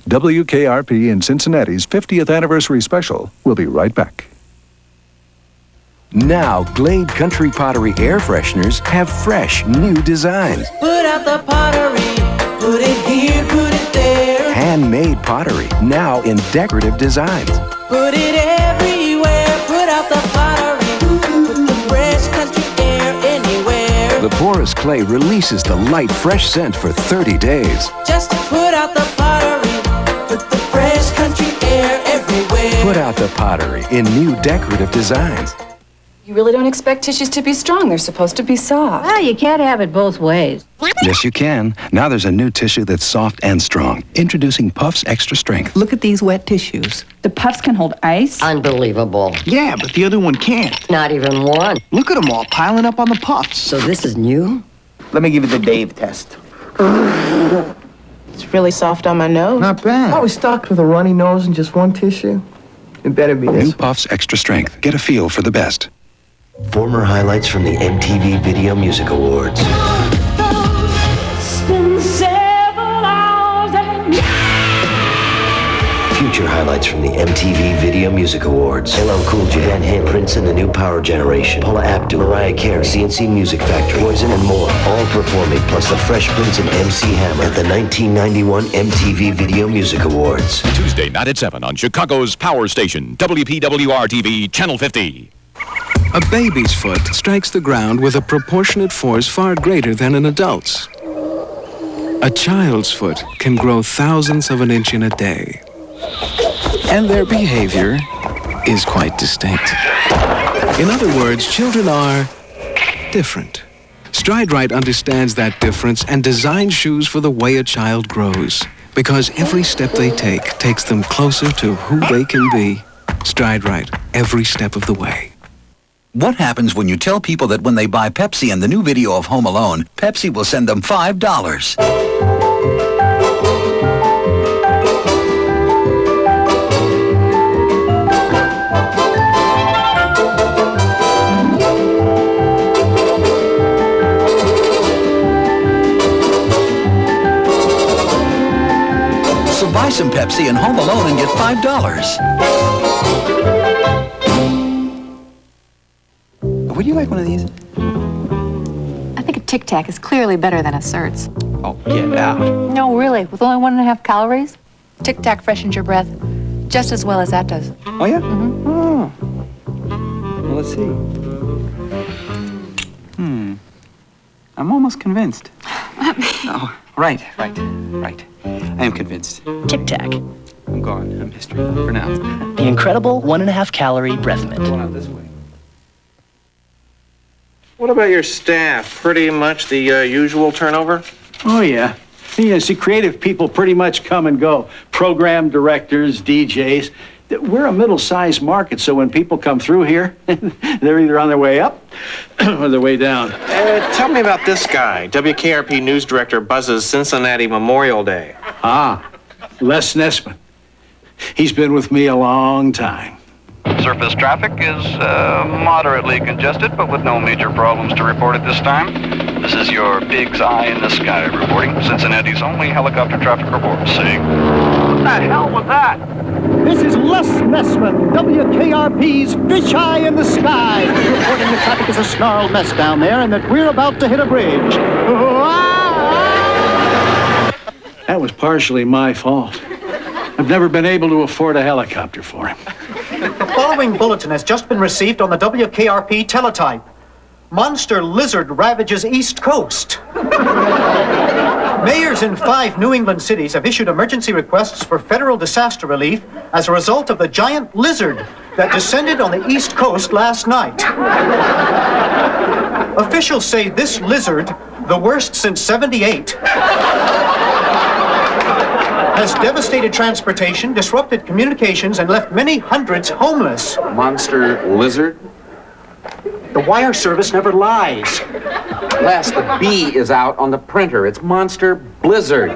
Speaker 28: WKRP in Cincinnati's 50th anniversary special. We'll be right back.
Speaker 11: Now, Glade Country Pottery air fresheners have fresh, new designs.
Speaker 2: Put out the pottery, put it here, put it there.
Speaker 11: Handmade pottery, now in decorative designs.
Speaker 2: Put it everywhere, put out the pottery, put the fresh country air anywhere.
Speaker 11: The porous clay releases the light, fresh scent for 30 days.
Speaker 2: Just put out the pottery, put the fresh country air everywhere.
Speaker 11: Put out the pottery in new decorative designs.
Speaker 7: You really don't expect tissues to be strong. They're supposed to be soft.
Speaker 8: Well, you can't have it both ways.
Speaker 20: Yes, you can. Now there's a new tissue that's soft and strong. Introducing Puffs Extra Strength.
Speaker 22: Look at these wet tissues.
Speaker 7: The Puffs can hold ice.
Speaker 22: Unbelievable.
Speaker 20: Yeah, but the other one can't.
Speaker 22: Not even one.
Speaker 20: Look at them all piling up on the Puffs.
Speaker 22: So this is new?
Speaker 20: Let me give you the Dave test.
Speaker 7: It's really soft on my nose.
Speaker 20: Not bad.
Speaker 22: I was stuck with a runny nose and just one tissue. It better be this.
Speaker 20: New Puffs Extra Strength. Get a feel for the best.
Speaker 23: Former highlights from the MTV Video Music Awards. Future highlights from the MTV Video Music Awards. LL Cool J, Van Halen, Prince and the New Power Generation, Paula Abdul, Mariah Carey, CNC Music Factory, Poison and more, all performing, plus the Fresh Prince and MC Hammer at the 1991 MTV Video Music Awards.
Speaker 24: Tuesday night at 7 on Chicago's Power Station, WPWR-TV, Channel 50.
Speaker 26: A baby's foot strikes the ground with a proportionate force far greater than an adult's. A child's foot can grow thousandths of an inch in a day. And their behavior is quite distinct. In other words, children are different. Stride Right understands that difference and designs shoes for the way a child grows. Because every step they take takes them closer to who they can be. Stride Right, every step of the way.
Speaker 27: What happens when you tell people that when they buy Pepsi and the new video of Home Alone, Pepsi will send them $5? So buy some Pepsi and Home Alone and get $5.
Speaker 29: Would you like one of these?
Speaker 7: I think a Tic Tac is clearly better than a Certs.
Speaker 29: Oh, get out.
Speaker 7: No, really. With only 1.5 calories, Tic Tac freshens your breath just as well as that does.
Speaker 29: Oh, yeah? Mm-hmm. Oh. Well, let's see. I'm almost convinced. Oh, right. I am convinced.
Speaker 31: Tic Tac.
Speaker 29: I'm gone. I'm history for now.
Speaker 31: The incredible 1.5 calorie breath mint.
Speaker 29: Going out this way.
Speaker 5: What about your staff? Pretty much the usual turnover?
Speaker 14: Oh, yeah. Yeah, see, creative people pretty much come and go. Program directors, DJs. We're a middle-sized market, so when people come through here, they're either on their way up or their way down.
Speaker 5: Tell me about this guy, WKRP News Director Buzz's Cincinnati Memorial Day.
Speaker 14: Ah, Les Nessman. He's been with me a long time.
Speaker 32: Surface traffic is moderately congested, but with no major problems to report at this time. This is your Big's Eye in the Sky reporting. Cincinnati's only helicopter traffic report. Saying, what the hell was that?
Speaker 33: This is Les Nessman, WKRP's Fish Eye in the Sky, reporting the traffic is a snarled mess down there and that we're about to hit a bridge.
Speaker 14: That was partially my fault. I've never been able to afford a helicopter for him.
Speaker 34: The following bulletin has just been received on the WKRP teletype. Monster lizard ravages East Coast. Mayors in 5 New England cities have issued emergency requests for federal disaster relief as a result of the giant lizard that descended on the East Coast last night. Officials say this lizard, the worst since '78, has devastated transportation, disrupted communications, and left many hundreds homeless.
Speaker 1: Monster lizard?
Speaker 34: The wire service never lies.
Speaker 1: Les, the B is out on the printer. It's Monster Blizzard.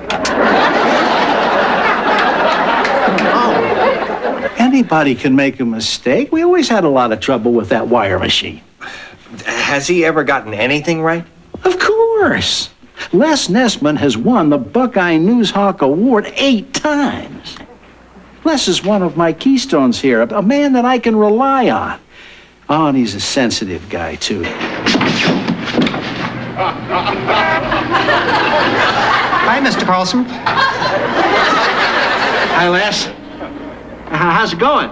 Speaker 14: Anybody can make a mistake. We always had a lot of trouble with that wire machine.
Speaker 5: Has he ever gotten anything right?
Speaker 14: Of course. Les Nessman has won the Buckeye Newshawk Award 8 times. Les is one of my keystones here, a man that I can rely on. Oh, and he's a sensitive guy, too.
Speaker 34: Hi, Mr. Carlson.
Speaker 14: Hi, Les. How's it going?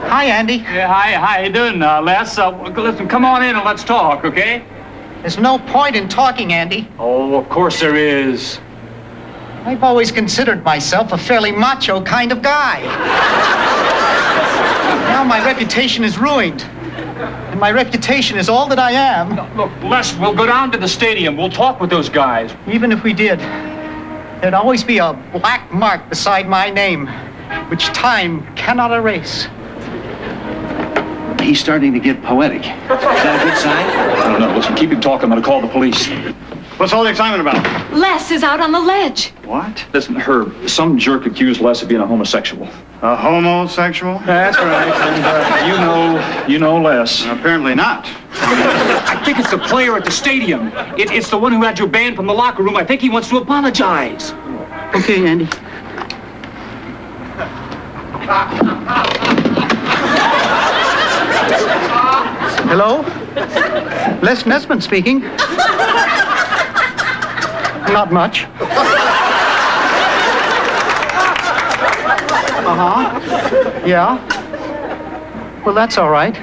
Speaker 34: Hi, Andy.
Speaker 3: Yeah, hi, how you doing, Les? Listen, come on in and let's talk, okay?
Speaker 34: There's no point in talking, Andy.
Speaker 3: Oh, of course there is.
Speaker 34: I've always considered myself a fairly macho kind of guy. Now my reputation is ruined. And my reputation is all that I am.
Speaker 3: Look, Les, we'll go down to the stadium. We'll talk with those guys.
Speaker 34: Even if we did, there'd always be a black mark beside my name, which time cannot erase.
Speaker 14: He's starting to get poetic. Is that a good sign?
Speaker 3: I don't know. Listen, keep him talking. I'm going to call the police.
Speaker 14: What's all the excitement about?
Speaker 9: Les is out on the ledge.
Speaker 14: What?
Speaker 3: Listen, Herb, some jerk accused Les of being a homosexual.
Speaker 14: A homosexual?
Speaker 3: That's right. And you know Les.
Speaker 14: Apparently not.
Speaker 3: I think it's the player at the stadium. It's the one who had you banned from the locker room. I think he wants to apologize.
Speaker 34: Okay, Andy. Hello? Les Nessman speaking. Not much. Uh-huh. Yeah. Well, that's all right.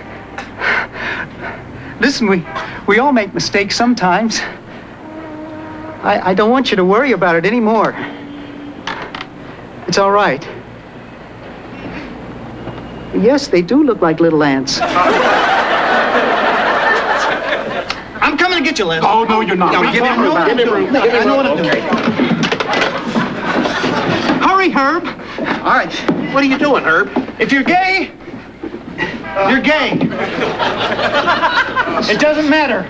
Speaker 34: Listen, we all make mistakes sometimes. I don't want you to worry about it anymore. It's all right. Yes, they do look like little ants. I'm coming to get you, Les.
Speaker 3: Oh, no, you're not.
Speaker 34: No, give him room. I know what I'm doing. Hurry, Herb.
Speaker 19: All right. What are you doing, Herb?
Speaker 34: If you're gay, you're gay. It doesn't matter.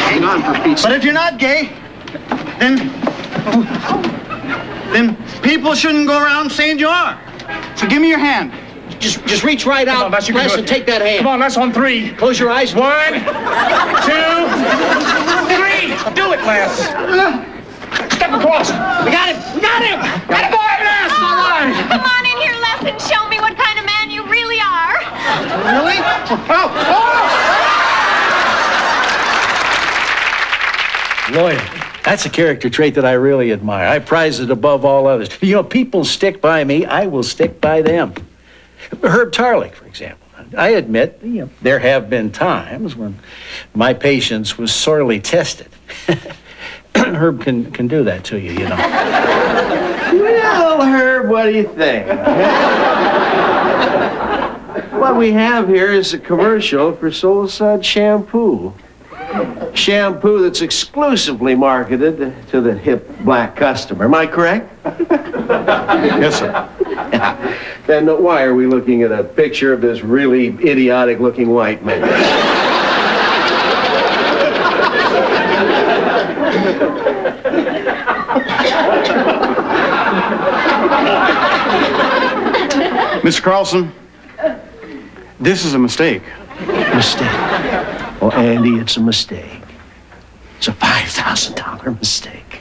Speaker 19: Hang on for Pete's
Speaker 34: But if you're not gay, then people shouldn't go around saying you are. So give me your hand.
Speaker 19: Just reach right out, Les, and take that hand.
Speaker 3: Come on, Les, on 3.
Speaker 19: Close your eyes.
Speaker 3: 1, 2, 3. Do it, Les. Step across. We got him. Got him, boy, Les. All right.
Speaker 9: Come on in here, Les, and show me what kind of man you really are.
Speaker 34: Really?
Speaker 14: Lawyer, that's a character trait that I really admire. I prize it above all others. You know, people stick by me, I will stick by them. Herb Tarlick, for example. I admit, there have been times when my patience was sorely tested. Herb can do that to you, you know.
Speaker 19: Well, Herb, what do you think? What we have here is a commercial for Soul Sud shampoo. Shampoo that's exclusively marketed to the hip black customer. Am I correct?
Speaker 34: Yes, sir.
Speaker 19: Then why are we looking at a picture of this really idiotic-looking white man?
Speaker 34: Mr. Carlson, this is a mistake.
Speaker 19: Mistake? Well, Andy, it's a mistake. It's a $5,000 mistake.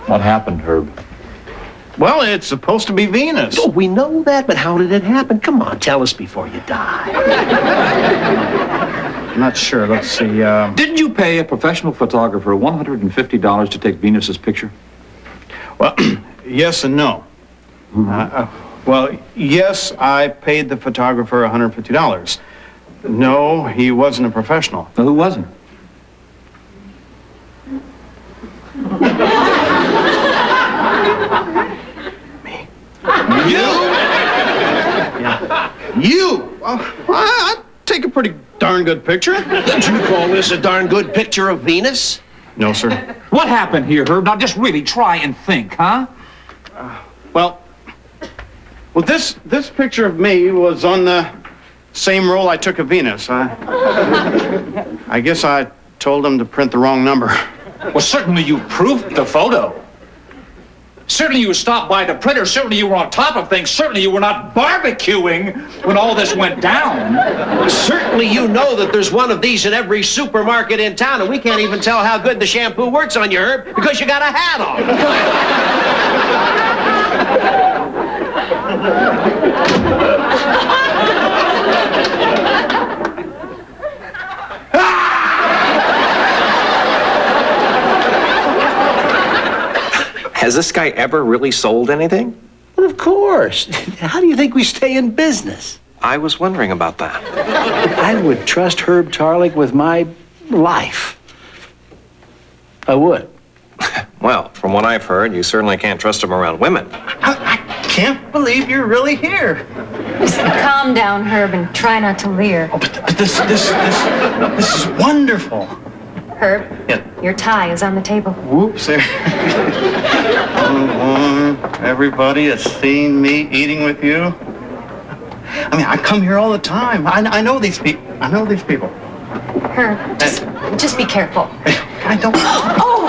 Speaker 3: What happened, Herb?
Speaker 34: Well, it's supposed to be Venus.
Speaker 19: Oh, we know that, but how did it happen? Come on, tell us before you die.
Speaker 34: I'm not sure. Let's see.
Speaker 3: Didn't you pay a professional photographer $150 to take Venus's picture?
Speaker 34: Well, yes and no. Well, yes, I paid the photographer $150. No, he wasn't a professional.
Speaker 3: Well, who wasn't?
Speaker 34: Me. You? Yeah. You? I take a pretty darn good picture.
Speaker 19: Did you call this a darn good picture of Venus?
Speaker 34: No, sir.
Speaker 3: What happened here, Herb? Now just really try and think, huh?
Speaker 34: Well, this picture of me was on the same roll I took of Venus. I guess I told them to print the wrong number.
Speaker 3: Well, certainly you proved the photo. Certainly you stopped by the printer. Certainly you were on top of things. Certainly you were not barbecuing when all this went down.
Speaker 19: Certainly you know that there's one of these in every supermarket in town, and we can't even tell how good the shampoo works on you, Herb, because you got a hat on.
Speaker 5: Has this guy ever really sold anything?
Speaker 19: Well, of course. How do you think we stay in business?
Speaker 5: I was wondering about that.
Speaker 19: I would trust Herb Tarlick with my life. I would.
Speaker 5: Well, from what I've heard, you certainly can't trust him around women.
Speaker 19: I can't believe you're really here.
Speaker 2: Listen, calm down, Herb, and try not to leer.
Speaker 34: Oh, but this is wonderful.
Speaker 2: Herb,
Speaker 34: Yeah.
Speaker 2: your tie is on the table.
Speaker 34: Whoops, there. Everybody has seen me eating with you. I mean, I come here all the time. I know these people.
Speaker 2: Herb, just be careful.
Speaker 34: I don't.
Speaker 2: Oh!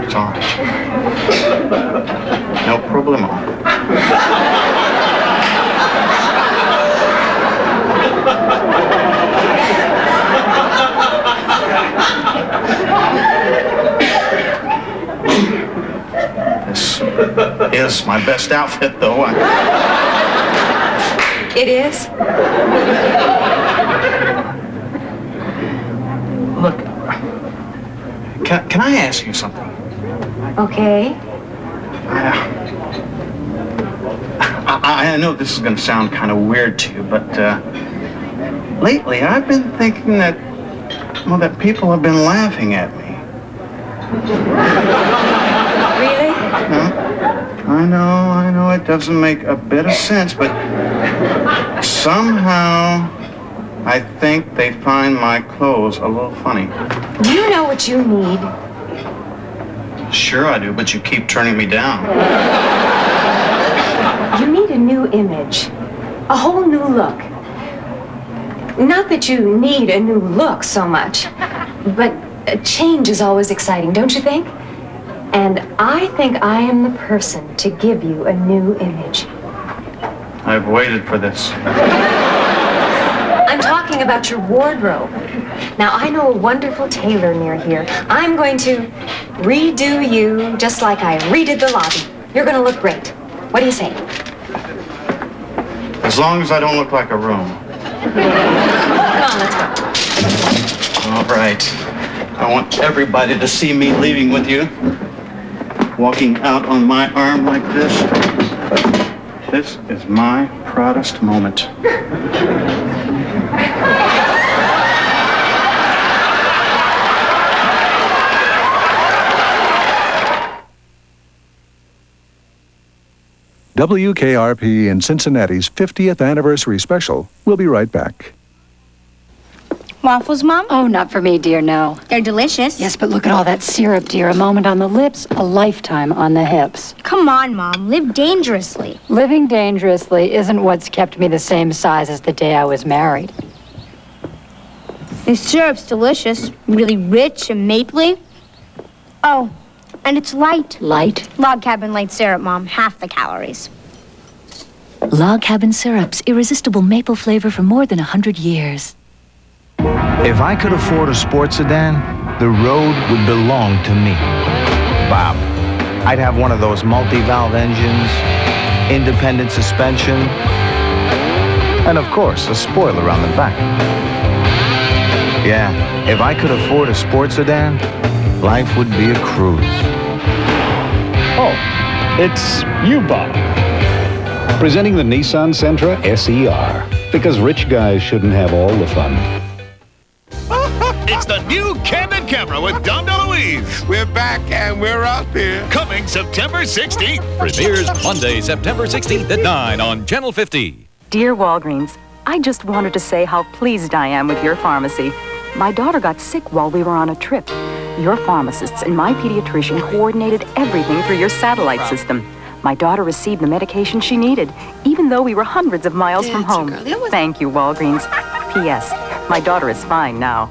Speaker 34: It's all right. No problemo. This is my best outfit, though.
Speaker 2: It is?
Speaker 34: Look, can I ask you something?
Speaker 2: Okay.
Speaker 34: I know this is going to sound kind of weird to you, but lately I've been thinking that people have been laughing at me.
Speaker 2: Really?
Speaker 34: I know it doesn't make a bit of sense, but somehow I think they find my clothes a little funny.
Speaker 2: Do you know what you need?
Speaker 34: Sure I do, but you keep turning me down.
Speaker 2: You need a new image. A whole new look. Not that you need a new look so much, but a change is always exciting, don't you think? And I think I am the person to give you a new image.
Speaker 34: I've waited for this.
Speaker 2: I'm talking about your wardrobe. Now, I know a wonderful tailor near here. I'm going to redo you just like I redid the lobby. You're going to look great. What do you say?
Speaker 34: As long as I don't look like a room.
Speaker 2: Come on, let's go.
Speaker 34: All right. I want everybody to see me leaving with you. Walking out on my arm like this. This is my proudest moment.
Speaker 4: WKRP in Cincinnati's 50th anniversary special. We'll be right back.
Speaker 6: Waffles, Mom?
Speaker 8: Oh, not for me, dear, no.
Speaker 6: They're delicious.
Speaker 8: Yes, but look at all that syrup, dear. A moment on the lips, a lifetime on the hips.
Speaker 6: Come on, Mom. Live dangerously.
Speaker 8: Living dangerously isn't what's kept me the same size as the day I was married.
Speaker 6: This syrup's delicious. Really rich and mapley. Oh, and it's light.
Speaker 8: Light?
Speaker 6: Log Cabin Light syrup, Mom. Half the calories.
Speaker 10: Log Cabin Syrup's irresistible maple flavor for more than 100 years.
Speaker 12: If I could afford a sports sedan, the road would belong to me. Bob, I'd have one of those multi-valve engines, independent suspension, and of course, a spoiler on the back. Yeah, if I could afford a sports sedan, life would be a cruise.
Speaker 33: Oh, it's you, Bob. Presenting the Nissan Sentra SER. Because rich guys shouldn't have all the fun.
Speaker 11: It's the new Candid Camera with Dom DeLuise.
Speaker 13: We're back and we're up here.
Speaker 11: Coming September 16th.
Speaker 15: Premieres Monday, September 16th at 9 on Channel 50.
Speaker 16: Dear Walgreens, I just wanted to say how pleased I am with your pharmacy. My daughter got sick while we were on a trip. Your pharmacists and my pediatrician coordinated everything through your satellite system. My daughter received the medication she needed, even though we were hundreds of miles from home. Thank you, Walgreens. P.S. My daughter is fine now.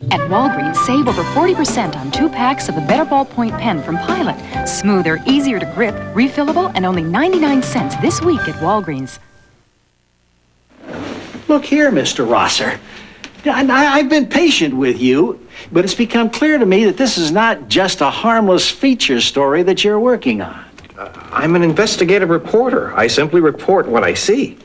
Speaker 17: At Walgreens, save over 40% on 2 packs of the Better Ballpoint pen from Pilot. Smoother, easier to grip, refillable, and only 99 cents this week at Walgreens.
Speaker 14: Look here, Mr. Rosser. I've been patient with you, but it's become clear to me that this is not just a harmless feature story that you're working on.
Speaker 5: I'm an investigative reporter. I simply report what I see.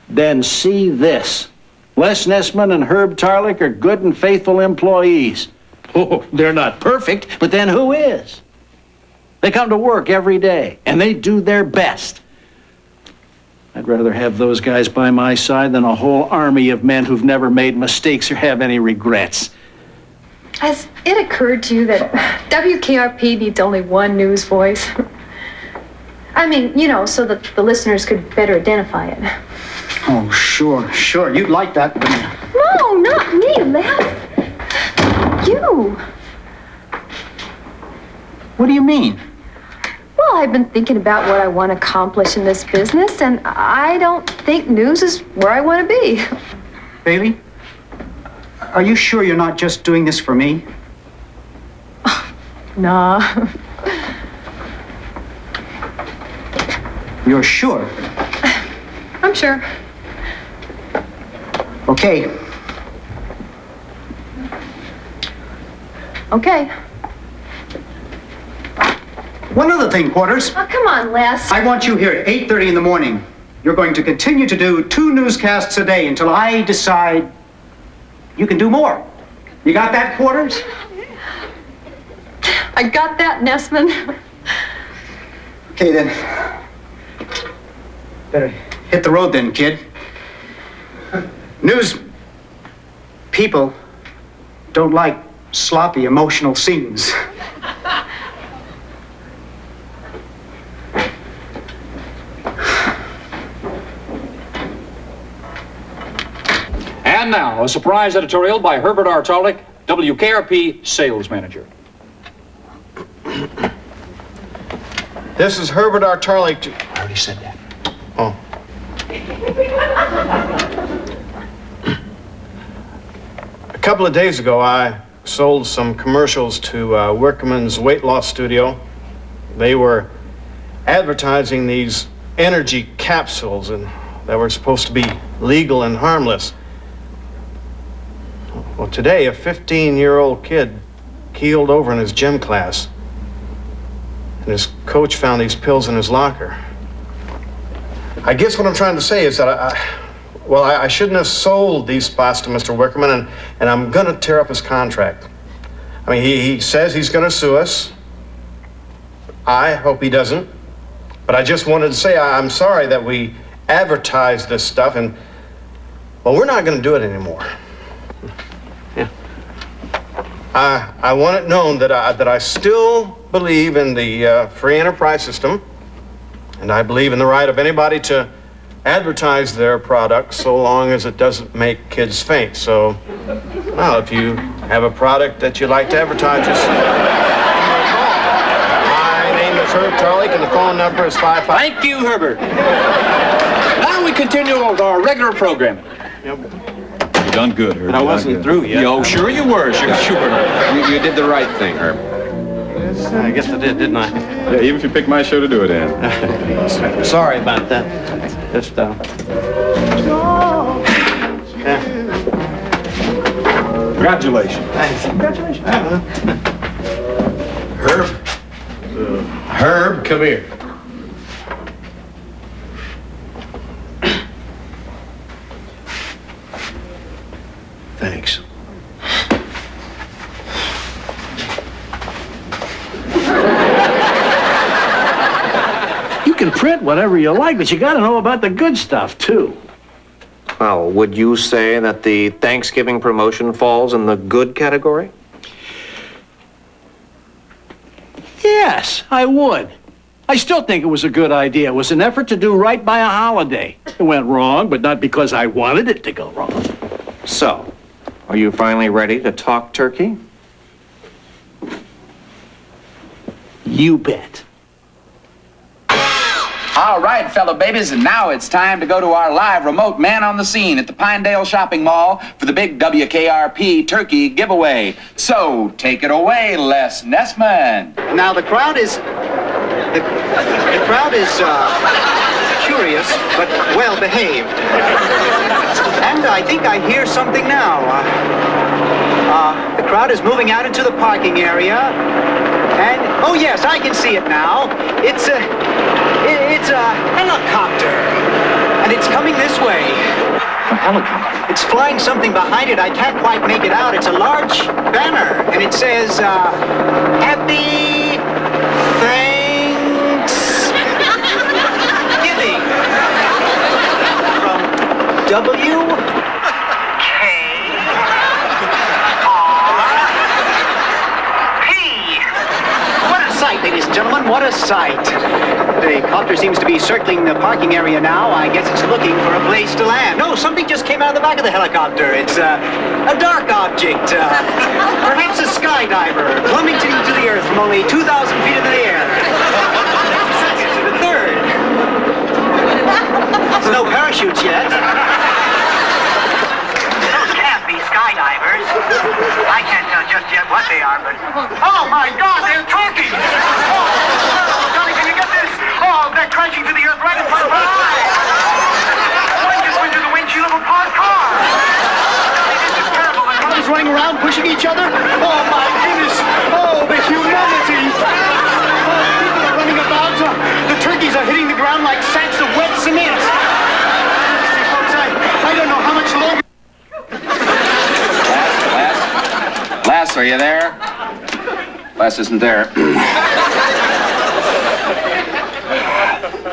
Speaker 14: Then see this. Les Nessman and Herb Tarlick are good and faithful employees. Oh, they're not perfect, but then who is? They come to work every day, and they do their best. I'd rather have those guys by my side than a whole army of men who've never made mistakes or have any regrets.
Speaker 2: Has it occurred to you that WKRP needs only one news voice? I mean, you know, so that the listeners could better identify it.
Speaker 33: Oh, sure. You'd like that, wouldn't you?
Speaker 2: No, not me, Les. You.
Speaker 33: What do you mean?
Speaker 2: Well, I've been thinking about what I want to accomplish in this business, and I don't think news is where I want to be.
Speaker 33: Bailey, are you sure you're not just doing this for me?
Speaker 2: Nah.
Speaker 33: You're sure?
Speaker 2: I'm sure.
Speaker 33: Okay.
Speaker 2: Okay.
Speaker 33: One other thing, Quarters.
Speaker 2: Oh, come on, Les.
Speaker 33: I want you here at 8:30 in the morning. You're going to continue to do 2 newscasts a day until I decide you can do more. You got that, Quarters?
Speaker 2: I got that, Nessman.
Speaker 33: Okay, then. Better hit the road then, kid. News people don't like sloppy, emotional scenes.
Speaker 3: And now, a surprise editorial by Herbert R. Tarlick, WKRP sales manager.
Speaker 19: This is Herbert R. Tarlick.
Speaker 3: I already said that.
Speaker 19: Oh. A couple of days ago, I sold some commercials to Wickerman's weight loss studio. They were advertising these energy capsules and that were supposed to be legal and harmless. Well, today, a 15-year-old kid keeled over in his gym class, and his coach found these pills in his locker. I guess what I'm trying to say is that I shouldn't have sold these spots to Mr. Wickerman, and I'm going to tear up his contract. I mean, he says he's going to sue us. I hope he doesn't. But I just wanted to say I'm sorry that we advertised this stuff, and, well, we're not going to do it anymore. Yeah. I want it known that I still believe in the free enterprise system, and I believe in the right of anybody to advertise their product so long as it doesn't make kids faint. So, well, if you have a product that you'd like to advertise, just give me a call. My name is Herb Tarlick, and the phone number is 55.
Speaker 3: Thank you, Herbert. Now we continue with our regular programming.
Speaker 19: Yep.
Speaker 13: You done good, Herb.
Speaker 19: But I wasn't through yet.
Speaker 13: Oh, sure you were. Sure.
Speaker 5: You did the right thing, Herb.
Speaker 19: I guess I did, didn't I?
Speaker 13: Yeah, even if you picked my show to do it in.
Speaker 19: Sorry about that. Just, yeah.
Speaker 3: Congratulations.
Speaker 19: Thanks. Congratulations. Herb. Herb, come here. Thanks.
Speaker 14: You can print whatever you like, but you gotta know about the good stuff, too.
Speaker 5: Well, would you say that the Thanksgiving promotion falls in the good category?
Speaker 14: Yes, I would. I still think it was a good idea. It was an effort to do right by a holiday. It went wrong, but not because I wanted it to go wrong.
Speaker 5: So, are you finally ready to talk turkey?
Speaker 14: You bet.
Speaker 1: All right, fellow babies, and now it's time to go to our live remote man on the scene at the Pinedale Shopping Mall for the big WKRP turkey giveaway. So, take it away, Les Nessman.
Speaker 33: Now the crowd is curious but well behaved, and I think I hear something now. The crowd is moving out into the parking area, and oh yes, I can see it now. It's a helicopter, and it's coming this way.
Speaker 3: A helicopter?
Speaker 33: It's flying something behind it. I can't quite make it out. It's a large banner, and it says, Happy Thanksgiving from WKRP. What a sight, ladies and gentlemen, what a sight. The copter seems to be circling the parking area now. I guess it's looking for a place to land. No, something just came out of the back of the helicopter. It's a dark object, perhaps a skydiver, plummeting to the earth from only 2,000 feet in the air. Second to the third. There's no parachutes yet. Those can't be skydivers. I can't tell just yet what they are, but... Oh, my God, they're turkeys! Oh, Johnny, can you get this? Oh, they're crashing to the earth right in front of our eyes! One just went through the windshield of a parked car! This is terrible. The cars running around, pushing each other? Oh, my goodness! Oh, the humanity! Oh, people are running about. The turkeys are hitting the ground like sacks of wet cement. See, folks, I don't know how much longer...
Speaker 1: Les, are you there? Les isn't there.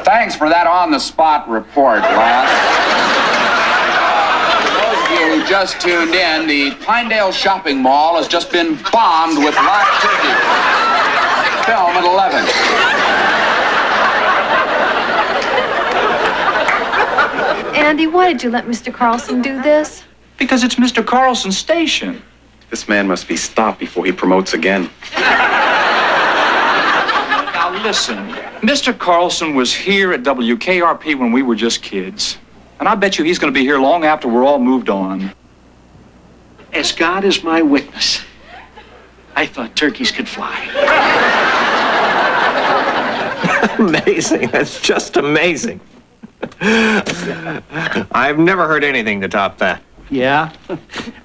Speaker 1: Thanks for that on-the-spot report, Les. For those of you who just tuned in, the Pinedale Shopping Mall has just been bombed with live turkey. Film at 11.
Speaker 9: Andy, why did you let Mr. Carlson do this?
Speaker 3: Because it's Mr. Carlson's station.
Speaker 13: This man must be stopped before he promotes again.
Speaker 3: Now listen, Mr. Carlson was here at WKRP when we were just kids. And I bet you he's going to be here long after we're all moved on.
Speaker 14: As God is my witness, I thought turkeys could fly.
Speaker 5: Amazing. That's just amazing. I've never heard anything to top that.
Speaker 14: Yeah?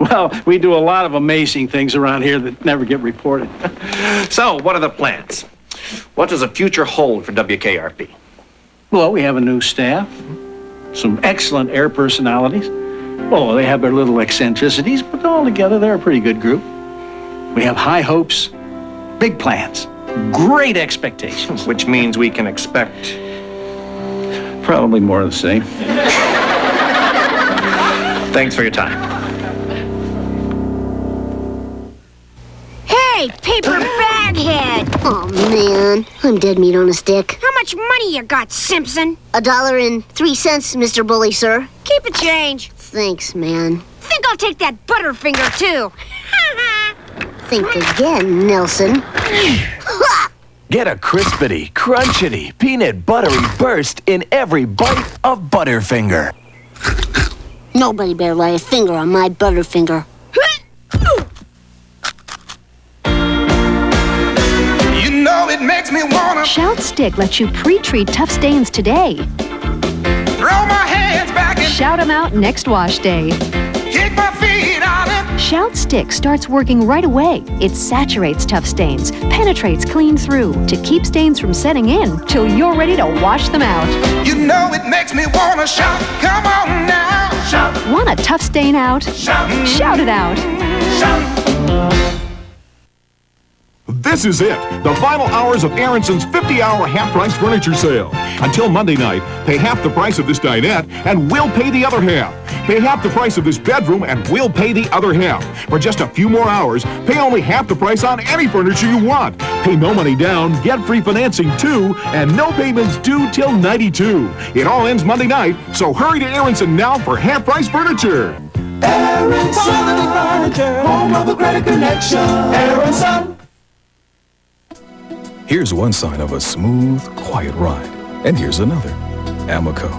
Speaker 14: Well, we do a lot of amazing things around here that never get reported.
Speaker 5: So, what are the plans? What does the future hold for WKRP?
Speaker 14: Well, we have a new staff, some excellent air personalities. Oh, they have their little eccentricities, but altogether they're a pretty good group. We have high hopes, big plans, great expectations.
Speaker 5: Which means we can expect...
Speaker 14: Probably more of the same.
Speaker 5: Thanks for your time.
Speaker 6: Hey, paper baghead!
Speaker 7: Oh, man. I'm dead meat on a stick.
Speaker 6: How much money you got, Simpson?
Speaker 7: $1.03, Mr. Bully, sir.
Speaker 6: Keep it change.
Speaker 7: Thanks, man.
Speaker 6: Think I'll take that Butterfinger, too.
Speaker 7: Think again, Nelson.
Speaker 18: Get a crispity, crunchity, peanut buttery burst in every bite of Butterfinger.
Speaker 7: Nobody better lay a finger on my Butterfinger.
Speaker 11: You know it makes me wanna
Speaker 10: Shout Stick lets you pre-treat tough stains today.
Speaker 11: throw my hands back and
Speaker 10: Shout 'em out next wash day.
Speaker 11: kick my feet on it.
Speaker 10: Shout Stick starts working right away. It saturates tough stains, penetrates clean through to keep stains from setting in till you're ready to wash them out.
Speaker 11: You know it makes me wanna shout. Come on now, shout.
Speaker 10: Want a tough stain out?
Speaker 11: Shout.
Speaker 10: Shout it out.
Speaker 11: Shout.
Speaker 20: This is it, the final hours of Aaronson's 50-hour half-price furniture sale. Until Monday night, pay half the price of this dinette, and we'll pay the other half. Pay half the price of this bedroom, and we'll pay the other half. For just a few more hours, pay only half the price on any furniture you want. Pay no money down, get free financing too, and no payments due till 92. It all ends Monday night, so hurry to Aaronson now for half-price furniture.
Speaker 11: Aronson Furniture, home of a credit connection. Aronson.
Speaker 4: Here's one sign of a smooth, quiet ride. And here's another. Amoco.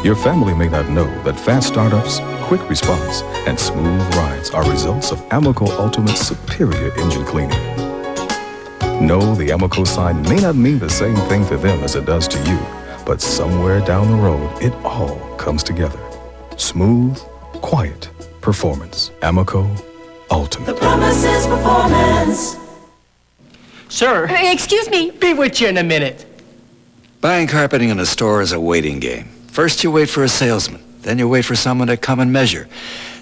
Speaker 4: Your family may not know that fast startups, quick response, and smooth rides are results of Amoco Ultimate's superior engine cleaning. No, the Amoco sign may not mean the same thing to them as it does to you, but somewhere down the road, it all comes together. Smooth, quiet performance. Amoco Ultimate.
Speaker 11: The promise is performance.
Speaker 21: Sir.
Speaker 22: Excuse me.
Speaker 21: Be with you in a minute.
Speaker 23: Buying carpeting in a store is a waiting game. First you wait for a salesman, then you wait for someone to come and measure.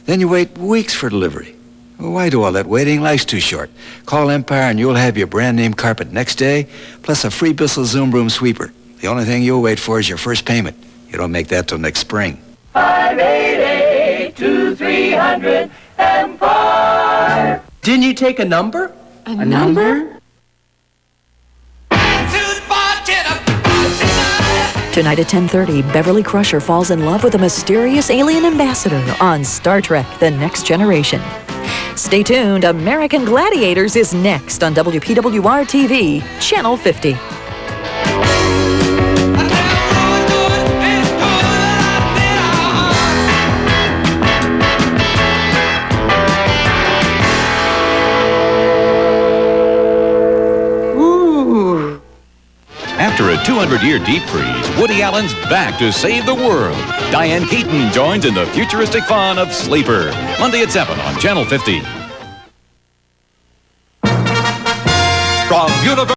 Speaker 23: Then you wait weeks for delivery. Well, why do all that waiting? Life's too short. Call Empire and you'll have your brand name carpet next day, plus a free Bissell Zoom Broom sweeper. The only thing you'll wait for is your first payment. You don't make that till next spring.
Speaker 11: 588-2300 Empire.
Speaker 21: Didn't you take a number?
Speaker 22: A number?
Speaker 10: Tonight at 10:30, Beverly Crusher falls in love with a mysterious alien ambassador on Star Trek: The Next Generation. Stay tuned. American Gladiators is next on WPWR-TV, Channel 50.
Speaker 15: After a 200-year deep freeze, Woody Allen's back to save the world. Diane Keaton joins in the futuristic fun of Sleeper, Monday at 7 on Channel 50. From Universal.